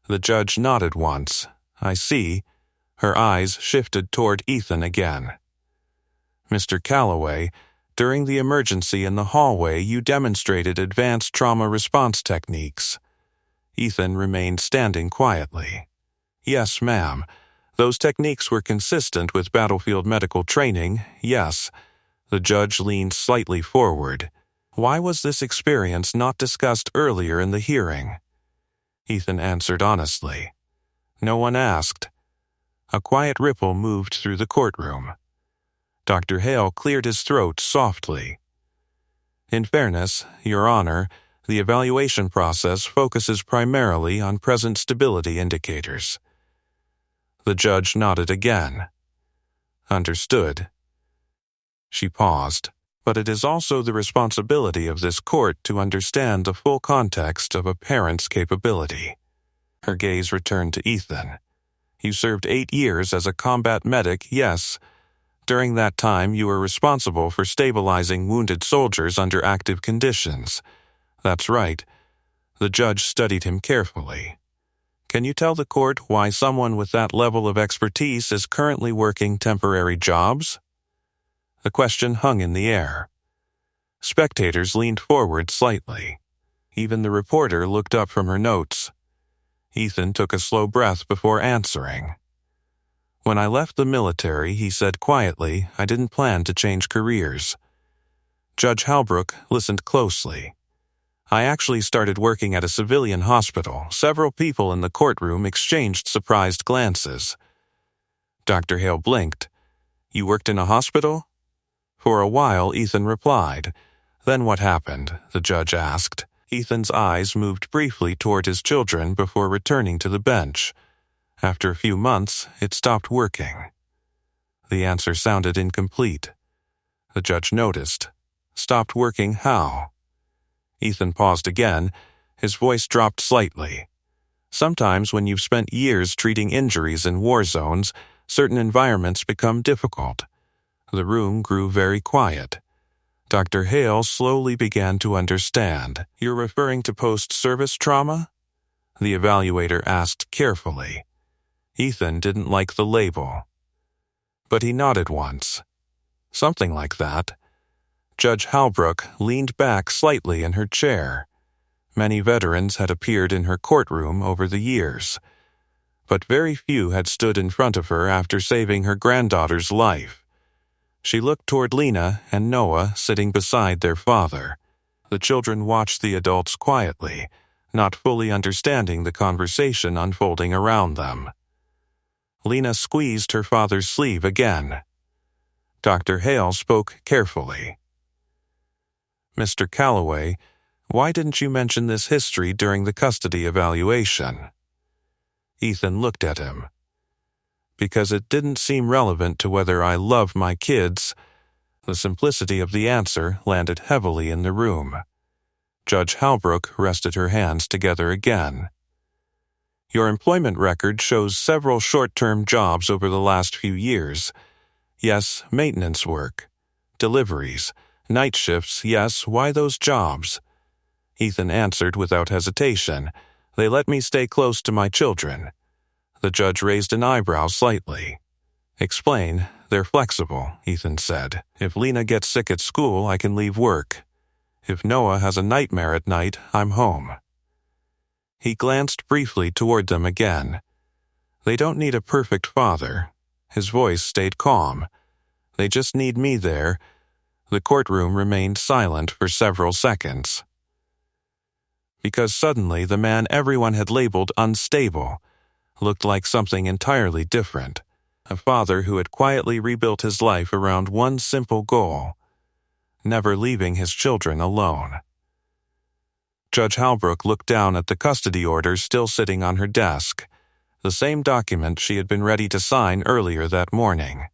The judge nodded once. "I see." Her eyes shifted toward Ethan again. "Mr. Calloway, during the emergency in the hallway you demonstrated advanced trauma response techniques." Ethan remained standing quietly. "Yes, ma'am. Those techniques were consistent with battlefield medical training, yes." The judge leaned slightly forward. "Why was this experience not discussed earlier in the hearing?" Ethan answered honestly. "No one asked." A quiet ripple moved through the courtroom. Dr. Hale cleared his throat softly. "In fairness, Your Honor, the evaluation process focuses primarily on present stability indicators." The judge nodded again. "Understood." She paused. "But it is also the responsibility of this court to understand the full context of a parent's capability." Her gaze returned to Ethan. "You served 8 years as a combat medic, yes. During that time you were responsible for stabilizing wounded soldiers under active conditions." "That's right." The judge studied him carefully. "Can you tell the court why someone with that level of expertise is currently working temporary jobs?" The question hung in the air. Spectators leaned forward slightly. Even the reporter looked up from her notes. Ethan took a slow breath before answering. "When I left the military," he said quietly, "I didn't plan to change careers." Judge Halbrook listened closely. "I actually started working at a civilian hospital." Several people in the courtroom exchanged surprised glances. Dr. Hale blinked. "You worked in a hospital?" For a while, Ethan replied. "Then what happened?" the judge asked. Ethan's eyes moved briefly toward his children before returning to the bench. After a few months, it stopped working. The answer sounded incomplete. The judge noticed. "Stopped working how?" Ethan paused again. His voice dropped slightly. "Sometimes when you've spent years treating injuries in war zones, certain environments become difficult." The room grew very quiet. Dr. Hale slowly began to understand. "You're referring to post-service trauma?" the evaluator asked carefully. Ethan didn't like the label. but he nodded once. Something like that. Judge Halbrook leaned back slightly in her chair. Many veterans had appeared in her courtroom over the years, but very few had stood in front of her after saving her granddaughter's life. She looked toward Lena and Noah sitting beside their father. The children watched the adults quietly, not fully understanding the conversation unfolding around them. Lena squeezed her father's sleeve again. Dr. Hale spoke carefully. "Mr. Calloway, why didn't you mention this history during the custody evaluation?" Ethan looked at him. "Because it didn't seem relevant to whether I love my kids." The simplicity of the answer landed heavily in the room. Judge Halbrook rested her hands together again. "Your employment record shows several short-term jobs over the last few years. Yes, maintenance work. Deliveries. Night shifts, yes, why those jobs?" Ethan answered without hesitation. "They let me stay close to my children." The judge raised an eyebrow slightly. "Explain. They're flexible," Ethan said. "If Lena gets sick at school, I can leave work. If Noah has a nightmare at night, I'm home." He glanced briefly toward them again. "They don't need a perfect father." His voice stayed calm. "They just need me there." The courtroom remained silent for several seconds. Because suddenly the man everyone had labeled unstable looked like something entirely different. A father who had quietly rebuilt his life around one simple goal: never leaving his children alone. Judge Halbrook looked down at the custody order still sitting on her desk, the same document she had been ready to sign earlier that morning.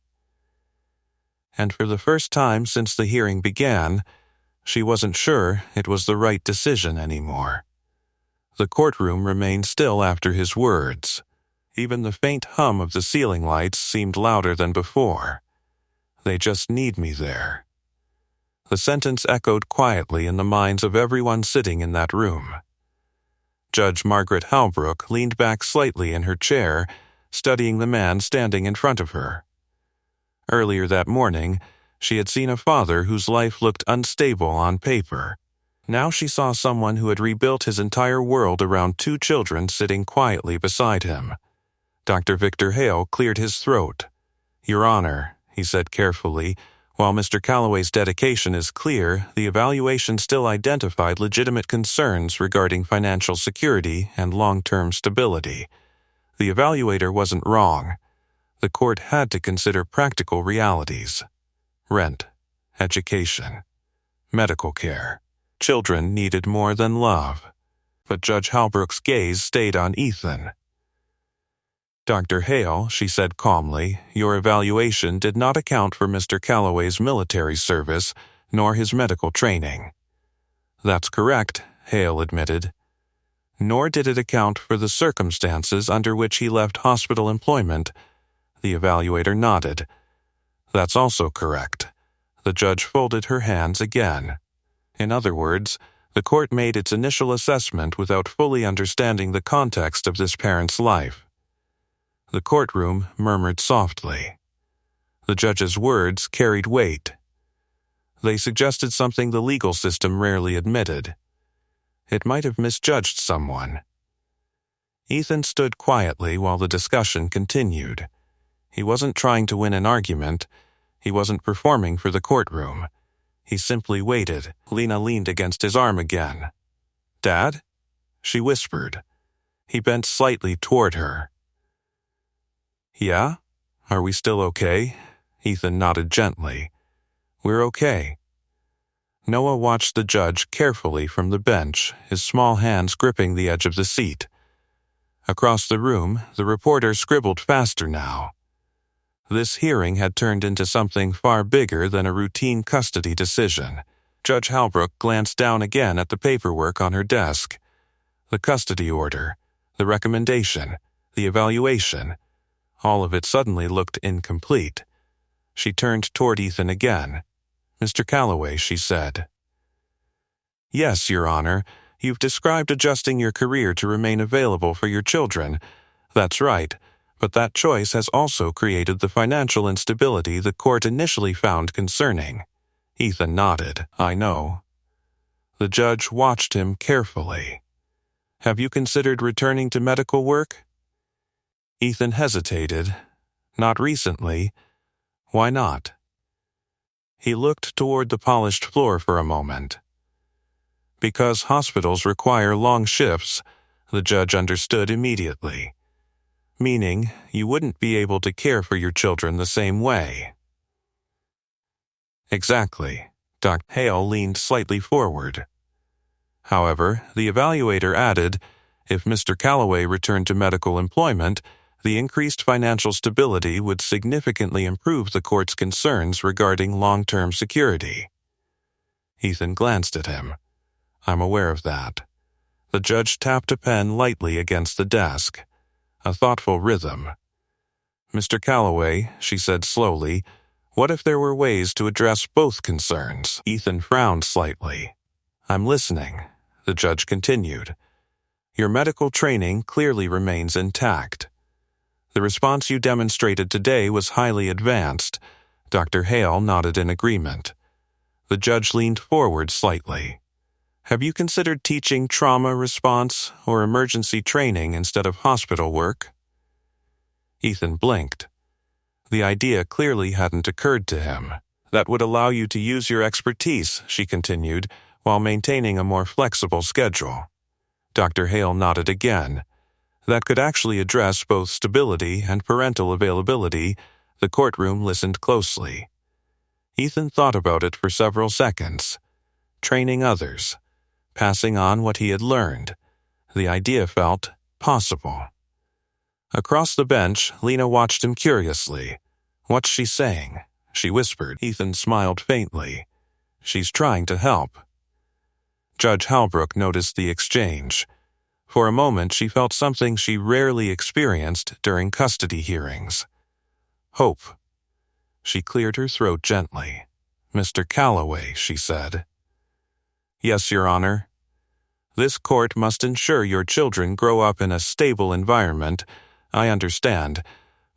And for the first time since the hearing began, she wasn't sure it was the right decision anymore. The courtroom remained still after his words. Even the faint hum of the ceiling lights seemed louder than before. "They just need me there." The sentence echoed quietly in the minds of everyone sitting in that room. Judge Margaret Halbrook leaned back slightly in her chair, studying the man standing in front of her. Earlier that morning, she had seen a father whose life looked unstable on paper. Now she saw someone who had rebuilt his entire world around two children sitting quietly beside him. Dr. Victor Hale cleared his throat. "Your Honor," he said carefully, "while Mr. Calloway's dedication is clear, the evaluation still identified legitimate concerns regarding financial security and long-term stability. The evaluator wasn't wrong. The court had to consider practical realities: rent, education, medical care. Children needed more than love." But Judge Halbrook's gaze stayed on Ethan. "Dr. Hale," she said calmly, "your evaluation did not account for Mr. Calloway's military service nor his medical training." "That's correct," Hale admitted. "Nor did it account for the circumstances under which he left hospital employment." The evaluator nodded. "That's also correct." The judge folded her hands again. In other words, the court made its initial assessment without fully understanding the context of this parent's life. The courtroom murmured softly. The judge's words carried weight. They suggested something the legal system rarely admitted. It might have misjudged someone. Ethan stood quietly while the discussion continued. He wasn't trying to win an argument. He wasn't performing for the courtroom. He simply waited. Lena leaned against his arm again. "Dad?" she whispered. He bent slightly toward her. "Yeah? Are we still okay?" Ethan nodded gently. "We're okay." Noah watched the judge carefully from the bench, his small hands gripping the edge of the seat. Across the room, the reporter scribbled faster now. This hearing had turned into something far bigger than a routine custody decision. Judge Halbrook glanced down again at the paperwork on her desk. The custody order, the recommendation, the evaluation. All of it suddenly looked incomplete. She turned toward Ethan again. "Mr. Calloway," she said. "Yes, Your Honor. You've described adjusting your career to remain available for your children. That's right. But that choice has also created the financial instability the court initially found concerning. Ethan nodded. I know. The judge watched him carefully. Have you considered returning to medical work? Ethan hesitated. Not recently. Why not? He looked toward the polished floor for a moment. Because hospitals require long shifts, the judge understood immediately. Meaning, you wouldn't be able to care for your children the same way. Exactly. Dr. Hale leaned slightly forward. However, the evaluator added, if Mr. Calloway returned to medical employment, the increased financial stability would significantly improve the court's concerns regarding long-term security. Ethan glanced at him. I'm aware of that. The judge tapped a pen lightly against the desk. A thoughtful rhythm. Mr. Calloway, she said slowly, what if there were ways to address both concerns? Ethan frowned slightly. I'm listening, the judge continued. Your medical training clearly remains intact. The response you demonstrated today was highly advanced. Dr. Hale nodded in agreement. The judge leaned forward slightly. Have you considered teaching trauma response or emergency training instead of hospital work? Ethan blinked. The idea clearly hadn't occurred to him. That would allow you to use your expertise, she continued, while maintaining a more flexible schedule. Dr. Hale nodded again. That could actually address both stability and parental availability. The courtroom listened closely. Ethan thought about it for several seconds. Training others. Passing on what he had learned. The idea felt possible. Across the bench, Lena watched him curiously. What's she saying? She whispered. Ethan smiled faintly. She's trying to help. Judge Halbrook noticed the exchange. For a moment, she felt something she rarely experienced during custody hearings. Hope. She cleared her throat gently. Mr. Calloway, she said. Yes, Your Honor. This court must ensure your children grow up in a stable environment. I understand.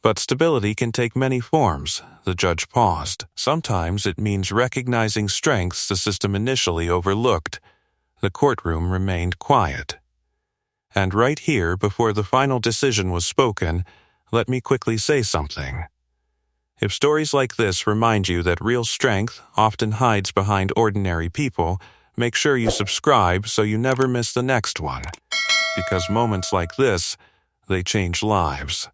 But stability can take many forms. The judge paused. Sometimes it means recognizing strengths the system initially overlooked. The courtroom remained quiet. And right here, before the final decision was spoken, let me quickly say something. If stories like this remind you that real strength often hides behind ordinary people, make sure you subscribe so you never miss the next one. Because moments like this, they change lives.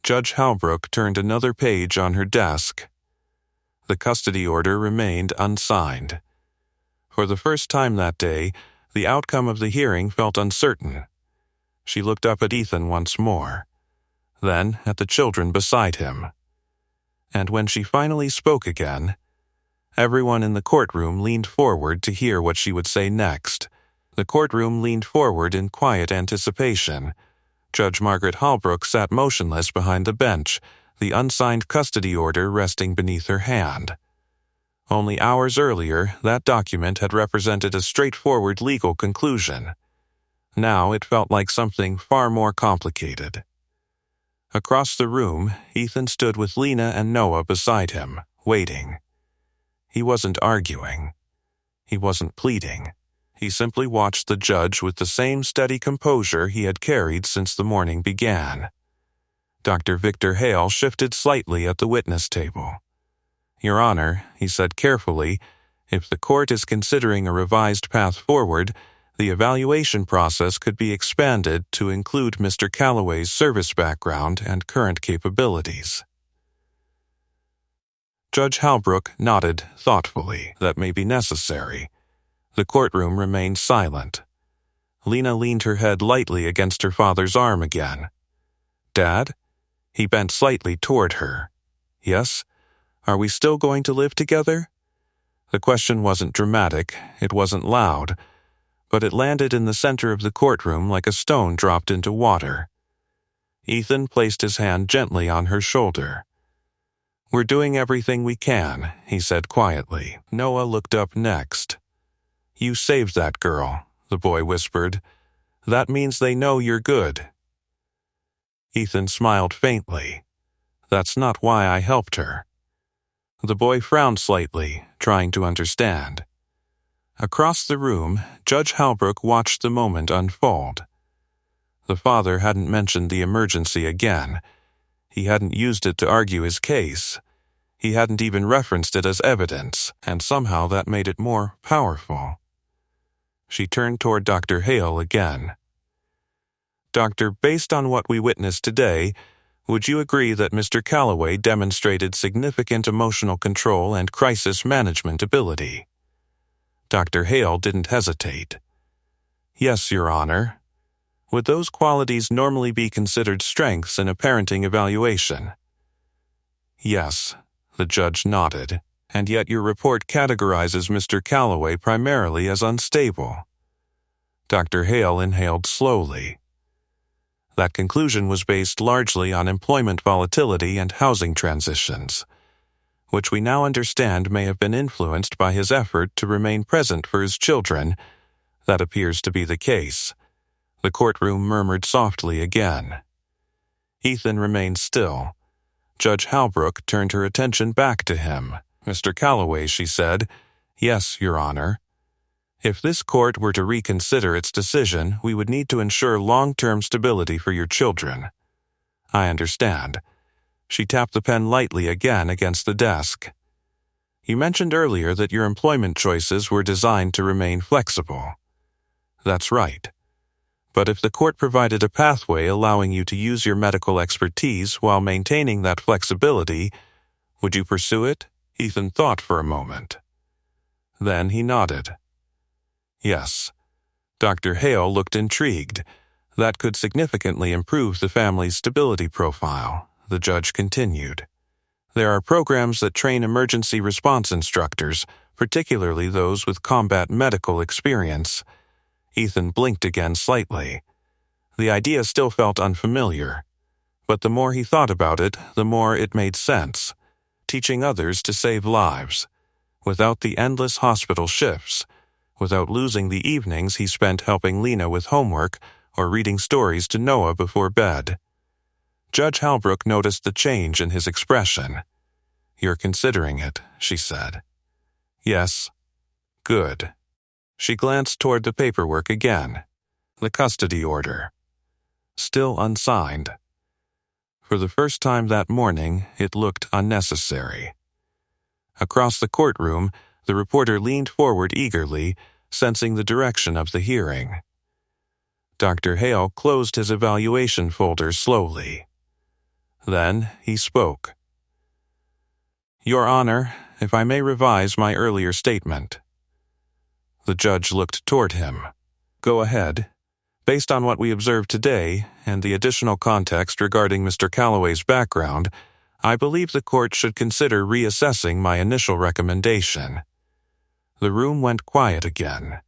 Judge Halbrook turned another page on her desk. The custody order remained unsigned. For the first time that day, the outcome of the hearing felt uncertain. She looked up at Ethan once more, then at the children beside him. And when she finally spoke again, everyone in the courtroom leaned forward to hear what she would say next. The courtroom leaned forward in quiet anticipation. Judge Margaret Halbrook sat motionless behind the bench, the unsigned custody order resting beneath her hand. Only hours earlier, that document had represented a straightforward legal conclusion. Now it felt like something far more complicated. Across the room, Ethan stood with Lena and Noah beside him, waiting. He wasn't arguing. He wasn't pleading. He simply watched the judge with the same steady composure he had carried since the morning began. Dr. Victor Hale shifted slightly at the witness table. Your Honor, he said carefully, if the court is considering a revised path forward, the evaluation process could be expanded to include Mr. Calloway's service background and current capabilities. Judge Halbrook nodded thoughtfully. That may be necessary. The courtroom remained silent. Lena leaned her head lightly against her father's arm again. Dad? He bent slightly toward her. Yes? Are we still going to live together? The question wasn't dramatic, it wasn't loud, but it landed in the center of the courtroom like a stone dropped into water. Ethan placed his hand gently on her shoulder. We're doing everything we can, he said quietly. Noah looked up next. You saved that girl, the boy whispered. That means they know you're good. Ethan smiled faintly. That's not why I helped her. The boy frowned slightly, trying to understand. Across the room, Judge Halbrook watched the moment unfold. The father hadn't mentioned the emergency again. He hadn't used it to argue his case. He hadn't even referenced it as evidence, and somehow that made it more powerful. She turned toward Dr. Hale again. Doctor, based on what we witnessed today, would you agree that Mr. Calloway demonstrated significant emotional control and crisis management ability? Dr. Hale didn't hesitate. Yes, Your Honor. Would those qualities normally be considered strengths in a parenting evaluation? Yes, the judge nodded, and yet your report categorizes Mr. Calloway primarily as unstable. Dr. Hale inhaled slowly. That conclusion was based largely on employment volatility and housing transitions, which we now understand may have been influenced by his effort to remain present for his children. That appears to be the case. The courtroom murmured softly again. Ethan remained still. Judge Halbrook turned her attention back to him. Mr. Calloway, she said. Yes, Your Honor. If this court were to reconsider its decision, we would need to ensure long-term stability for your children. I understand. She tapped the pen lightly again against the desk. You mentioned earlier that your employment choices were designed to remain flexible. That's right. But if the court provided a pathway allowing you to use your medical expertise while maintaining that flexibility, would you pursue it? Ethan thought for a moment. Then he nodded. Yes. Dr. Hale looked intrigued. That could significantly improve the family's stability profile, the judge continued. There are programs that train emergency response instructors, particularly those with combat medical experience. Ethan blinked again slightly. The idea still felt unfamiliar, but the more he thought about it, the more it made sense. Teaching others to save lives, without the endless hospital shifts, without losing the evenings he spent helping Lena with homework or reading stories to Noah before bed. Judge Halbrook noticed the change in his expression. You're considering it, she said. Yes. Good. She glanced toward the paperwork again. The custody order. Still unsigned. For the first time that morning, it looked unnecessary. Across the courtroom, the reporter leaned forward eagerly, sensing the direction of the hearing. Dr. Hale closed his evaluation folder slowly. Then he spoke. Your Honor, if I may revise my earlier statement. The judge looked toward him. Go ahead. Based on what we observed today and the additional context regarding Mr. Calloway's background, I believe the court should consider reassessing my initial recommendation. The room went quiet again.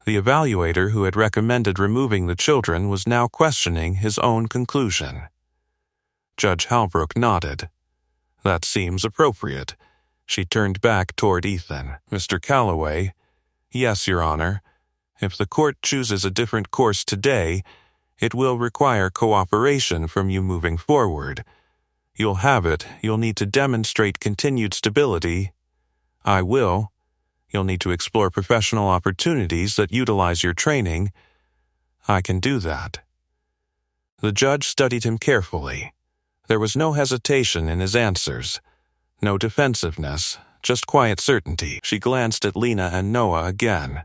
The evaluator who had recommended removing the children was now questioning his own conclusion. Judge Halbrook nodded. That seems appropriate. She turned back toward Ethan. Mr. Calloway. Yes, Your Honor. If the court chooses a different course today, it will require cooperation from you moving forward. You'll have it. You'll need to demonstrate continued stability. I will. You'll need to explore professional opportunities that utilize your training. I can do that. The judge studied him carefully. There was no hesitation in his answers, no defensiveness, just quiet certainty. She glanced at Lena and Noah again.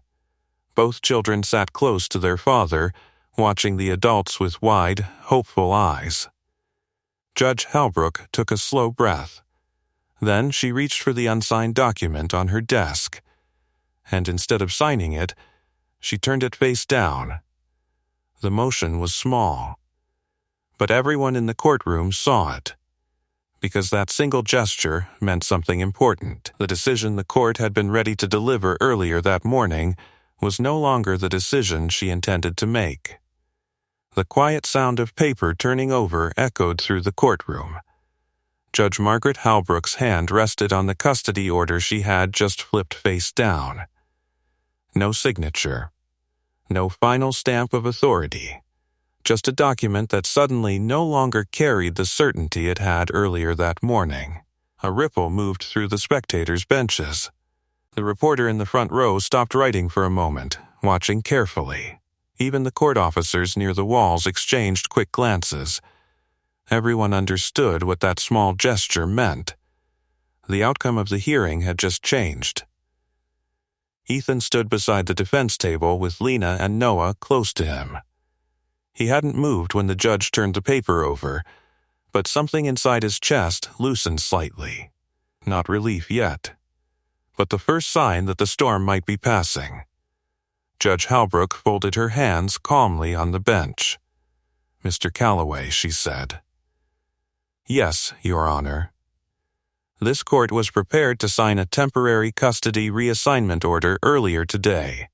Both children sat close to their father, watching the adults with wide, hopeful eyes. Judge Halbrook took a slow breath. Then she reached for the unsigned document on her desk, and instead of signing it, she turned it face down. The motion was small, but everyone in the courtroom saw it, because that single gesture meant something important. The decision the court had been ready to deliver earlier that morning was no longer the decision she intended to make. The quiet sound of paper turning over echoed through the courtroom. Judge Margaret Halbrook's hand rested on the custody order she had just flipped face down. No signature. No final stamp of authority. just a document that suddenly no longer carried the certainty it had earlier that morning. A ripple moved through the spectators' benches. The reporter in the front row stopped writing for a moment, watching carefully. Even the court officers near the walls exchanged quick glances. Everyone understood what that small gesture meant. The outcome of the hearing had just changed. Ethan stood beside the defense table with Lena and Noah close to him. He hadn't moved when the judge turned the paper over, but something inside his chest loosened slightly. Not relief yet, but the first sign that the storm might be passing. Judge Halbrook folded her hands calmly on the bench. "Mr. Calloway," she said. "Yes, Your Honor." This court was prepared to sign a temporary custody reassignment order earlier today.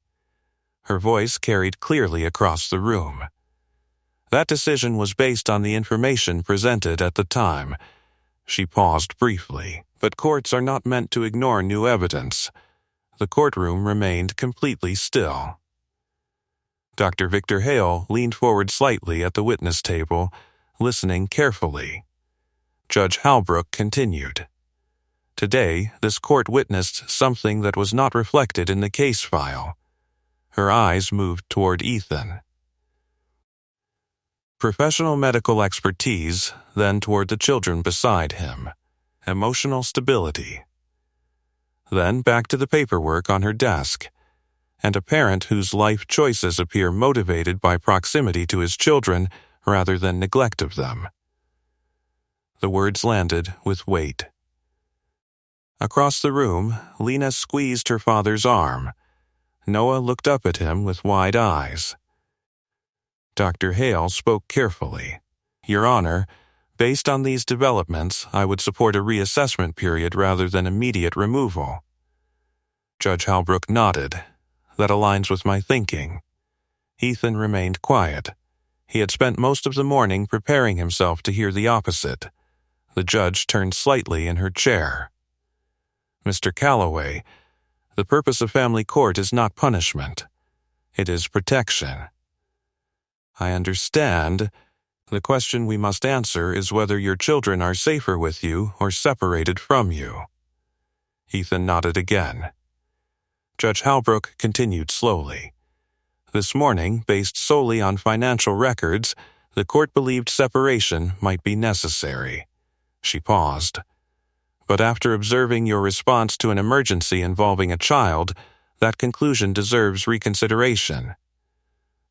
Her voice carried clearly across the room. That decision was based on the information presented at the time. She paused briefly, but courts are not meant to ignore new evidence. The courtroom remained completely still. Dr. Victor Hale leaned forward slightly at the witness table, listening carefully. Judge Halbrook continued. Today, this court witnessed something that was not reflected in the case file. Her eyes moved toward Ethan. Professional medical expertise, then toward the children beside him. Emotional stability. Then back to the paperwork on her desk, and a parent whose life choices appear motivated by proximity to his children rather than neglect of them. The words landed with weight. Across the room, Lena squeezed her father's arm. Noah looked up at him with wide eyes. Dr. Hale spoke carefully. "Your Honor, based on these developments, I would support a reassessment period rather than immediate removal." Judge Halbrook nodded. "That aligns with my thinking." Ethan remained quiet. He had spent most of the morning preparing himself to hear the opposite. The judge turned slightly in her chair. "Mr. Calloway, the purpose of family court is not punishment. It is protection." "I understand. The question we must answer is whether your children are safer with you or separated from you." Ethan nodded again. Judge Halbrook continued slowly. "This morning, based solely on financial records, the court believed separation might be necessary." She paused. "But after observing your response to an emergency involving a child, that conclusion deserves reconsideration."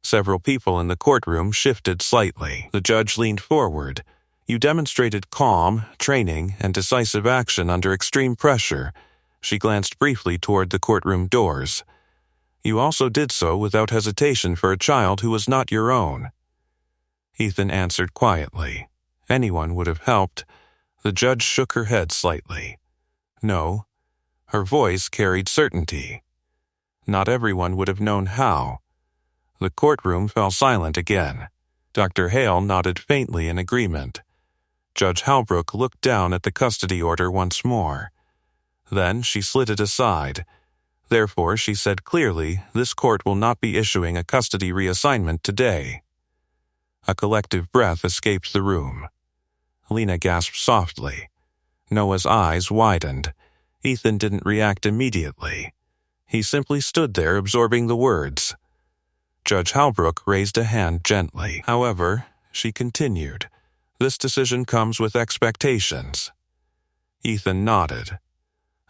Several people in the courtroom shifted slightly. The judge leaned forward. "You demonstrated calm, training, and decisive action under extreme pressure." She glanced briefly toward the courtroom doors. "You also did so without hesitation for a child who was not your own." Ethan answered quietly. Anyone would have helped. The judge shook her head slightly. "No." Her voice carried certainty. "Not everyone would have known how." The courtroom fell silent again. Dr. Hale nodded faintly in agreement. Judge Halbrook looked down at the custody order once more. Then she slid it aside. Therefore, she said clearly, this court will not be issuing a custody reassignment today. A collective breath escaped the room. Lena gasped softly. Noah's eyes widened. Ethan didn't react immediately. He simply stood there absorbing the words. Judge Halbrook raised a hand gently. "However," she continued, "this decision comes with expectations." Ethan nodded.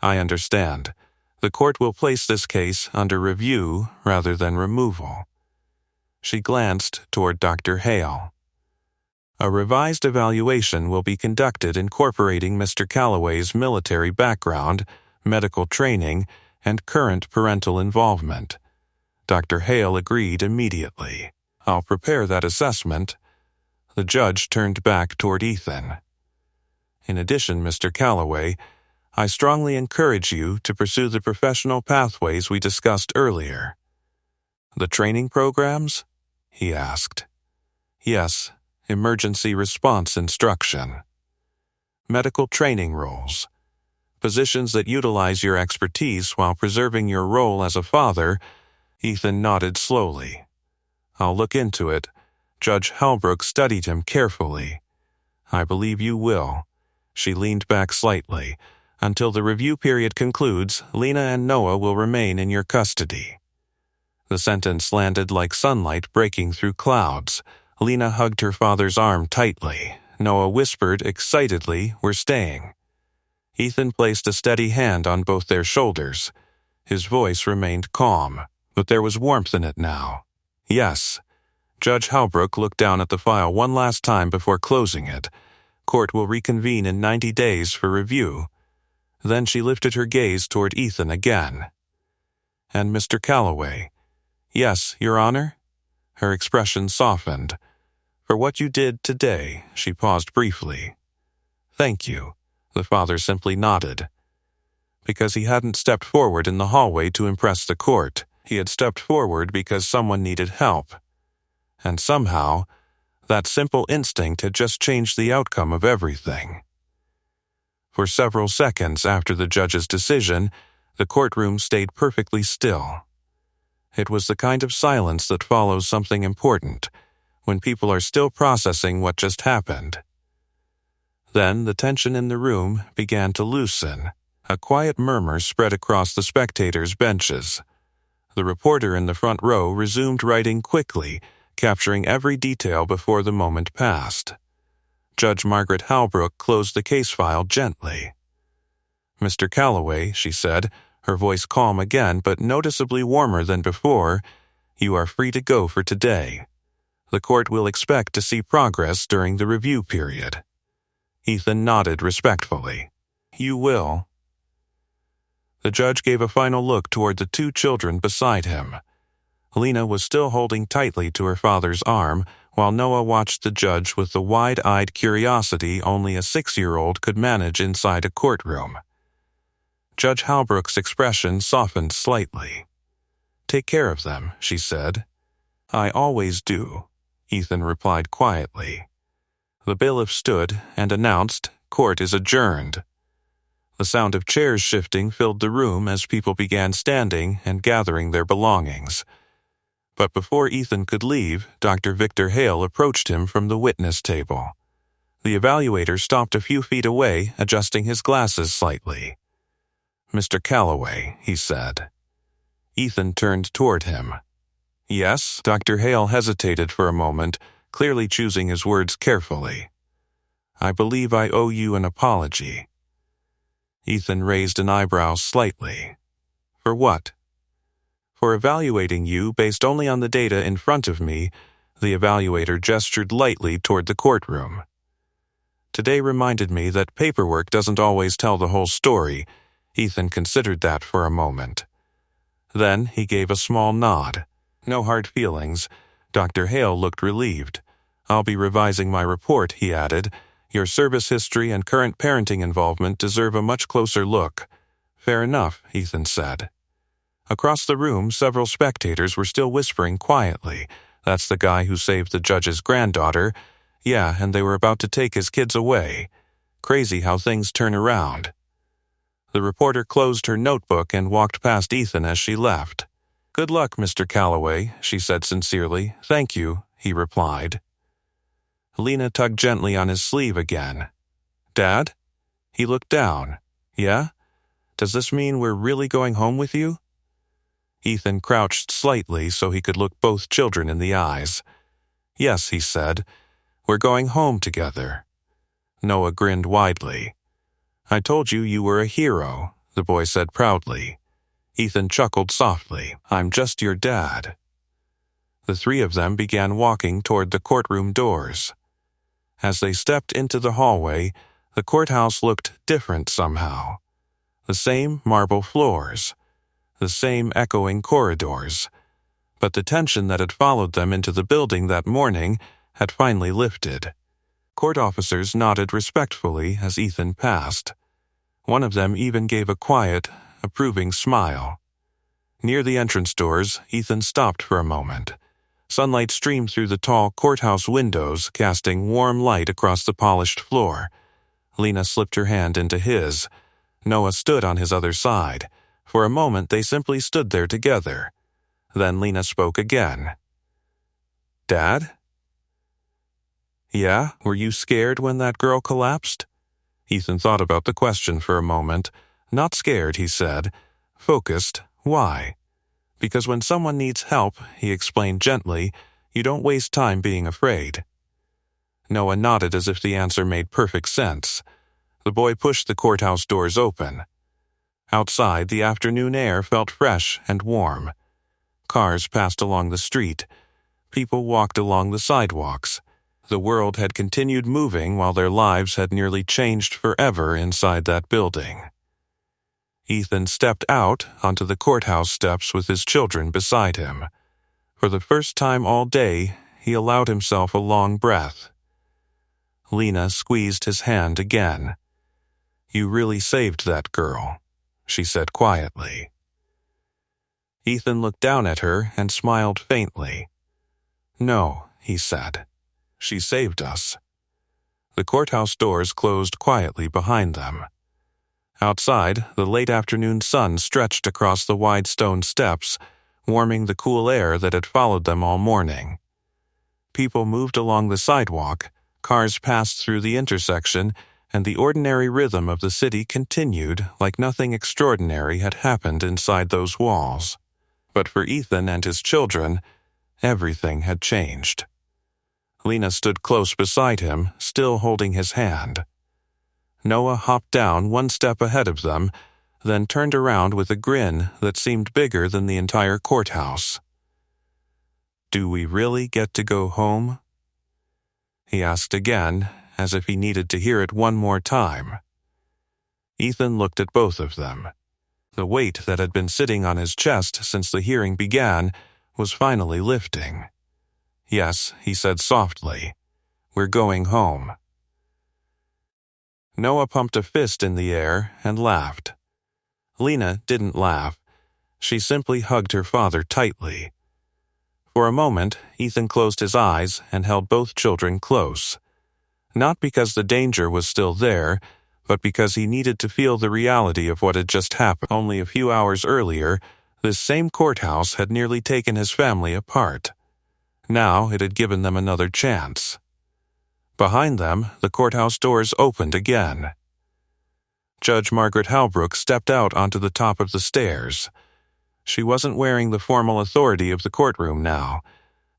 "I understand. The court will place this case under review rather than removal." She glanced toward Dr. Hale. "A revised evaluation will be conducted incorporating Mr. Calloway's military background, medical training, and current parental involvement." Dr. Hale agreed immediately. "I'll prepare that assessment." The judge turned back toward Ethan. "In addition, Mr. Calloway, I strongly encourage you to pursue the professional pathways we discussed earlier." "The training programs?" he asked. "Yes, emergency response instruction. Medical training roles. Positions that utilize your expertise while preserving your role as a father." Ethan nodded slowly. "I'll look into it." Judge Halbrook studied him carefully. "I believe you will." She leaned back slightly. "Until the review period concludes, Lena and Noah will remain in your custody." The sentence landed like sunlight breaking through clouds. Lena hugged her father's arm tightly. Noah whispered excitedly, "We're staying." Ethan placed a steady hand on both their shoulders. His voice remained calm, but there was warmth in it now. "Yes." Judge Halbrook looked down at the file one last time before closing it. "Court will reconvene in 90 days for review." Then she lifted her gaze toward Ethan again. "And Mr. Calloway." "Yes, Your Honor?" Her expression softened. "For what you did today," she paused briefly. "Thank you." The father simply nodded. Because he hadn't stepped forward in the hallway to impress the court. He had stepped forward because someone needed help. And somehow, that simple instinct had just changed the outcome of everything. For several seconds after the judge's decision, the courtroom stayed perfectly still. It was the kind of silence that follows something important, when people are still processing what just happened. Then the tension in the room began to loosen. A quiet murmur spread across the spectators' benches. The reporter in the front row resumed writing quickly, capturing every detail before the moment passed. Judge Margaret Halbrook closed the case file gently. "Mr. Calloway," she said, her voice calm again but noticeably warmer than before, "you are free to go for today. The court will expect to see progress during the review period." Ethan nodded respectfully. "You will." The judge gave a final look toward the two children beside him. Lena was still holding tightly to her father's arm, while Noah watched the judge with the wide-eyed curiosity only a 6-year-old could manage inside a courtroom. Judge Halbrook's expression softened slightly. "Take care of them," she said. "I always do," Ethan replied quietly. The bailiff stood and announced, "Court is adjourned." The sound of chairs shifting filled the room as people began standing and gathering their belongings. But before Ethan could leave, Dr. Victor Hale approached him from the witness table. The evaluator stopped a few feet away, adjusting his glasses slightly. "Mr. Calloway," he said. Ethan turned toward him. "Yes?" Dr. Hale hesitated for a moment, clearly choosing his words carefully. "I believe I owe you an apology." Ethan raised an eyebrow slightly. "For what?" "For evaluating you based only on the data in front of me," the evaluator gestured lightly toward the courtroom. "Today reminded me that paperwork doesn't always tell the whole story." Ethan considered that for a moment. Then he gave a small nod. "No hard feelings." Dr. Hale looked relieved. "I'll be revising my report," he added. "Your service history and current parenting involvement deserve a much closer look." "Fair enough," Ethan said. Across the room, several spectators were still whispering quietly. "That's the guy who saved the judge's granddaughter." "Yeah, and they were about to take his kids away." "Crazy how things turn around." The reporter closed her notebook and walked past Ethan as she left. "Good luck, Mr. Calloway," she said sincerely. "Thank you," he replied. Lena tugged gently on his sleeve again. "Dad?" He looked down. "Yeah? Does this mean we're really going home with you?" Ethan crouched slightly so he could look both children in the eyes. "Yes," he said. "We're going home together." Noah grinned widely. "I told you you were a hero," the boy said proudly. Ethan chuckled softly. "I'm just your dad." The three of them began walking toward the courtroom doors. As they stepped into the hallway, the courthouse looked different somehow. The same marble floors, the same echoing corridors, but the tension that had followed them into the building that morning had finally lifted. Court officers nodded respectfully as Ethan passed. One of them even gave a quiet, approving smile. Near the entrance doors, Ethan stopped for a moment. Sunlight streamed through the tall courthouse windows, casting warm light across the polished floor. Lena slipped her hand into his. Noah stood on his other side. For a moment, they simply stood there together. Then Lena spoke again. "Dad?" Yeah? Were you scared when that girl collapsed? Ethan thought about the question for a moment. Not scared, he said. Focused. Why? Because when someone needs help, he explained gently, you don't waste time being afraid. Noah nodded as if the answer made perfect sense. The boy pushed the courthouse doors open. Outside, the afternoon air felt fresh and warm. Cars passed along the street. People walked along the sidewalks. The world had continued moving while their lives had nearly changed forever inside that building. Ethan stepped out onto the courthouse steps with his children beside him. For the first time all day, he allowed himself a long breath. Lena squeezed his hand again. You really saved that girl, she said quietly. Ethan looked down at her and smiled faintly. No, he said. She saved us. The courthouse doors closed quietly behind them. Outside, the late afternoon sun stretched across the wide stone steps, warming the cool air that had followed them all morning. People moved along the sidewalk, cars passed through the intersection, and the ordinary rhythm of the city continued like nothing extraordinary had happened inside those walls. But for Ethan and his children, everything had changed. Lena stood close beside him, still holding his hand. Noah hopped down one step ahead of them, then turned around with a grin that seemed bigger than the entire courthouse. Do we really get to go home? He asked again, as if he needed to hear it one more time. Ethan looked at both of them. The weight that had been sitting on his chest since the hearing began was finally lifting. Yes, he said softly, we're going home. Noah pumped a fist in the air and laughed. Lena didn't laugh. She simply hugged her father tightly. For a moment, Ethan closed his eyes and held both children close. Not because the danger was still there, but because he needed to feel the reality of what had just happened. Only a few hours earlier, this same courthouse had nearly taken his family apart. Now it had given them another chance. Behind them, the courthouse doors opened again. Judge Margaret Halbrook stepped out onto the top of the stairs. She wasn't wearing the formal authority of the courtroom now,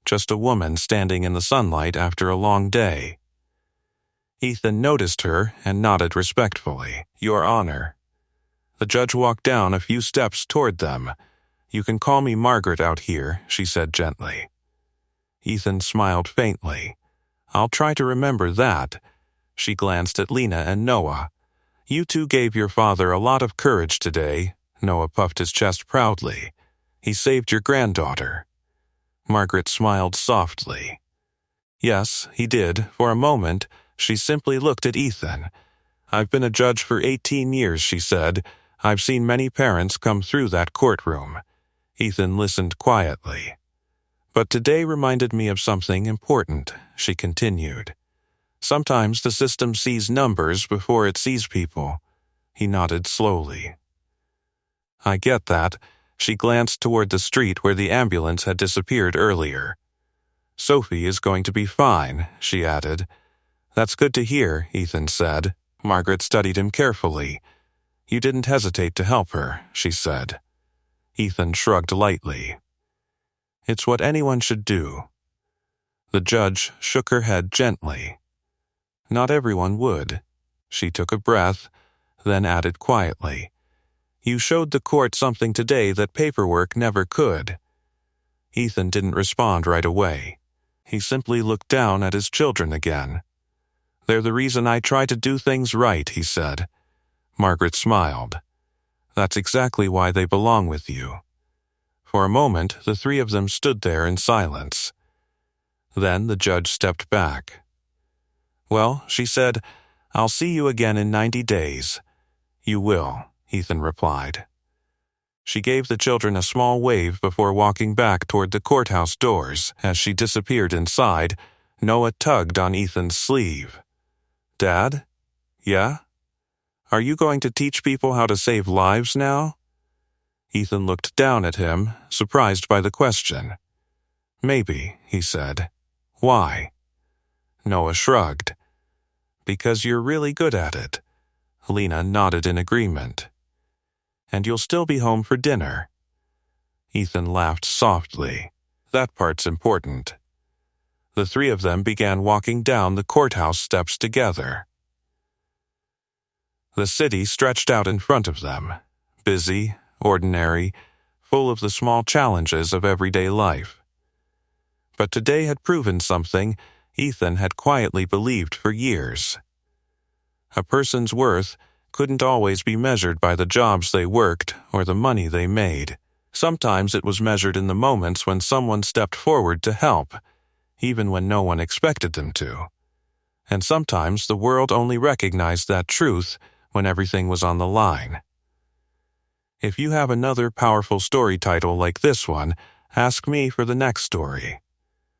just a woman standing in the sunlight after a long day. Ethan noticed her and nodded respectfully. Your Honor. The judge walked down a few steps toward them. You can call me Margaret out here, she said gently. Ethan smiled faintly. I'll try to remember that. She glanced at Lena and Noah. You two gave your father a lot of courage today. Noah puffed his chest proudly. He saved your granddaughter. Margaret smiled softly. Yes, he did. For a moment, she simply looked at Ethan. I've been a judge for 18 years, she said. I've seen many parents come through that courtroom. Ethan listened quietly. But today reminded me of something important, she continued. Sometimes the system sees numbers before it sees people. He nodded slowly. I get that. She glanced toward the street where the ambulance had disappeared earlier. Sophie is going to be fine, she added. That's good to hear, Ethan said. Margaret studied him carefully. You didn't hesitate to help her, she said. Ethan shrugged lightly. It's what anyone should do. The judge shook her head gently. Not everyone would. She took a breath, then added quietly. You showed the court something today that paperwork never could. Ethan didn't respond right away. He simply looked down at his children again. They're the reason I try to do things right, he said. Margaret smiled. That's exactly why they belong with you. For a moment, the three of them stood there in silence. Then the judge stepped back. Well, she said, I'll see you again in 90 days. You will, Ethan replied. She gave the children a small wave before walking back toward the courthouse doors. As she disappeared inside, Noah tugged on Ethan's sleeve. Dad? Yeah? Are you going to teach people how to save lives now? Ethan looked down at him, surprised by the question. Maybe, he said. Why? Noah shrugged. Because you're really good at it. Lena nodded in agreement. And you'll still be home for dinner. Ethan laughed softly. That part's important. The three of them began walking down the courthouse steps together. The city stretched out in front of them, busy, ordinary, full of the small challenges of everyday life. But today had proven something Ethan had quietly believed for years. A person's worth couldn't always be measured by the jobs they worked or the money they made. Sometimes it was measured in the moments when someone stepped forward to help, even when no one expected them to. And sometimes the world only recognized that truth when everything was on the line. If you have another powerful story title like this one, ask me for the next story.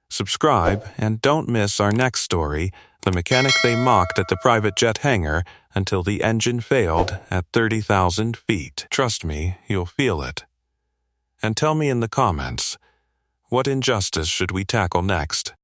Subscribe and don't miss our next story, The Mechanic They Mocked at the Private Jet Hangar Until the Engine Failed at 30,000 feet. Trust me, you'll feel it. And tell me in the comments, what injustice should we tackle next?